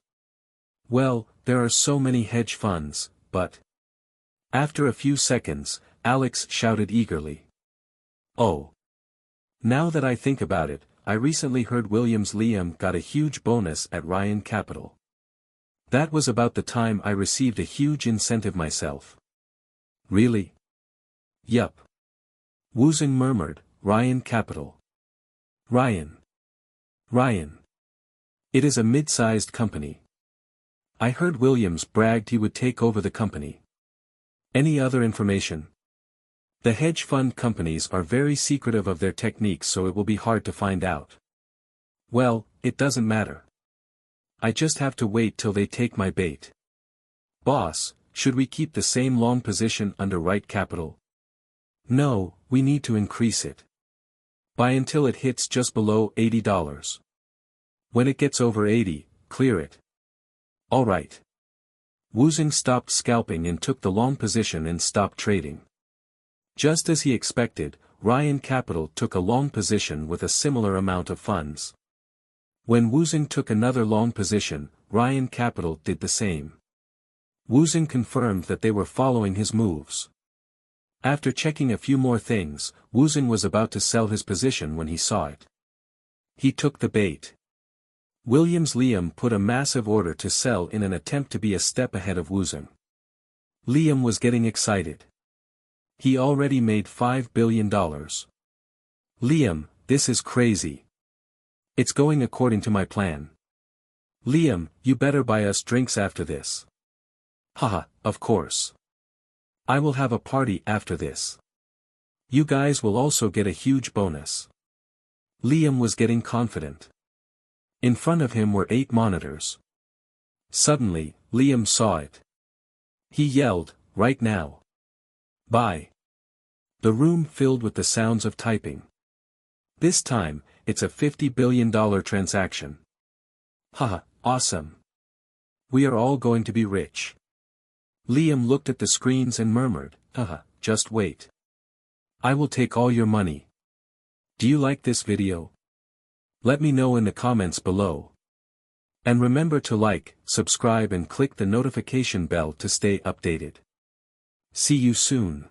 Well, there are so many hedge funds, but... After a few seconds, Alex shouted eagerly. "Oh. Now that I think about it, I recently heard Williams Liam got a huge bonus at Ryan Capital. That was about the time I received a huge incentive myself." "Really?" "Yup." Woosung murmured, "Ryan Capital. Ryan. It is a mid-sized company. I heard Williams bragged he would take over the company. Any other information?" "The hedge fund companies are very secretive of their techniques, so it will be hard to find out." "Well, it doesn't matter. I just have to wait till they take my bait." "Boss, should we keep the same long position under right capital?" "No, we need to increase it. Buy until it hits just below $80. When it gets over 80, clear it." "All right." Woosung stopped scalping and took the long position and stopped trading. Just as he expected, Ryan Capital took a long position with a similar amount of funds. When Woosung took another long position, Ryan Capital did the same. Woosung confirmed that they were following his moves. After checking a few more things, Woosung was about to sell his position when he saw it. He took the bait. Liam put a massive order to sell in an attempt to be a step ahead of Woosung. Liam was getting excited. He already made $5 billion. Liam, this is crazy. It's going according to my plan. Liam, you better buy us drinks after this. Haha, of course. I will have a party after this. You guys will also get a huge bonus. Liam was getting confident. In front of him were 8 monitors. Suddenly, Liam saw it. He yelled, right now. Buy. The room filled with the sounds of typing. This time, it's a $50 billion transaction. Haha, awesome. We are all going to be rich. Liam looked at the screens and murmured, haha, just wait. I will take all your money. Do you like this video? Let me know in the comments below. And remember to like, subscribe and click the notification bell to stay updated. See you soon.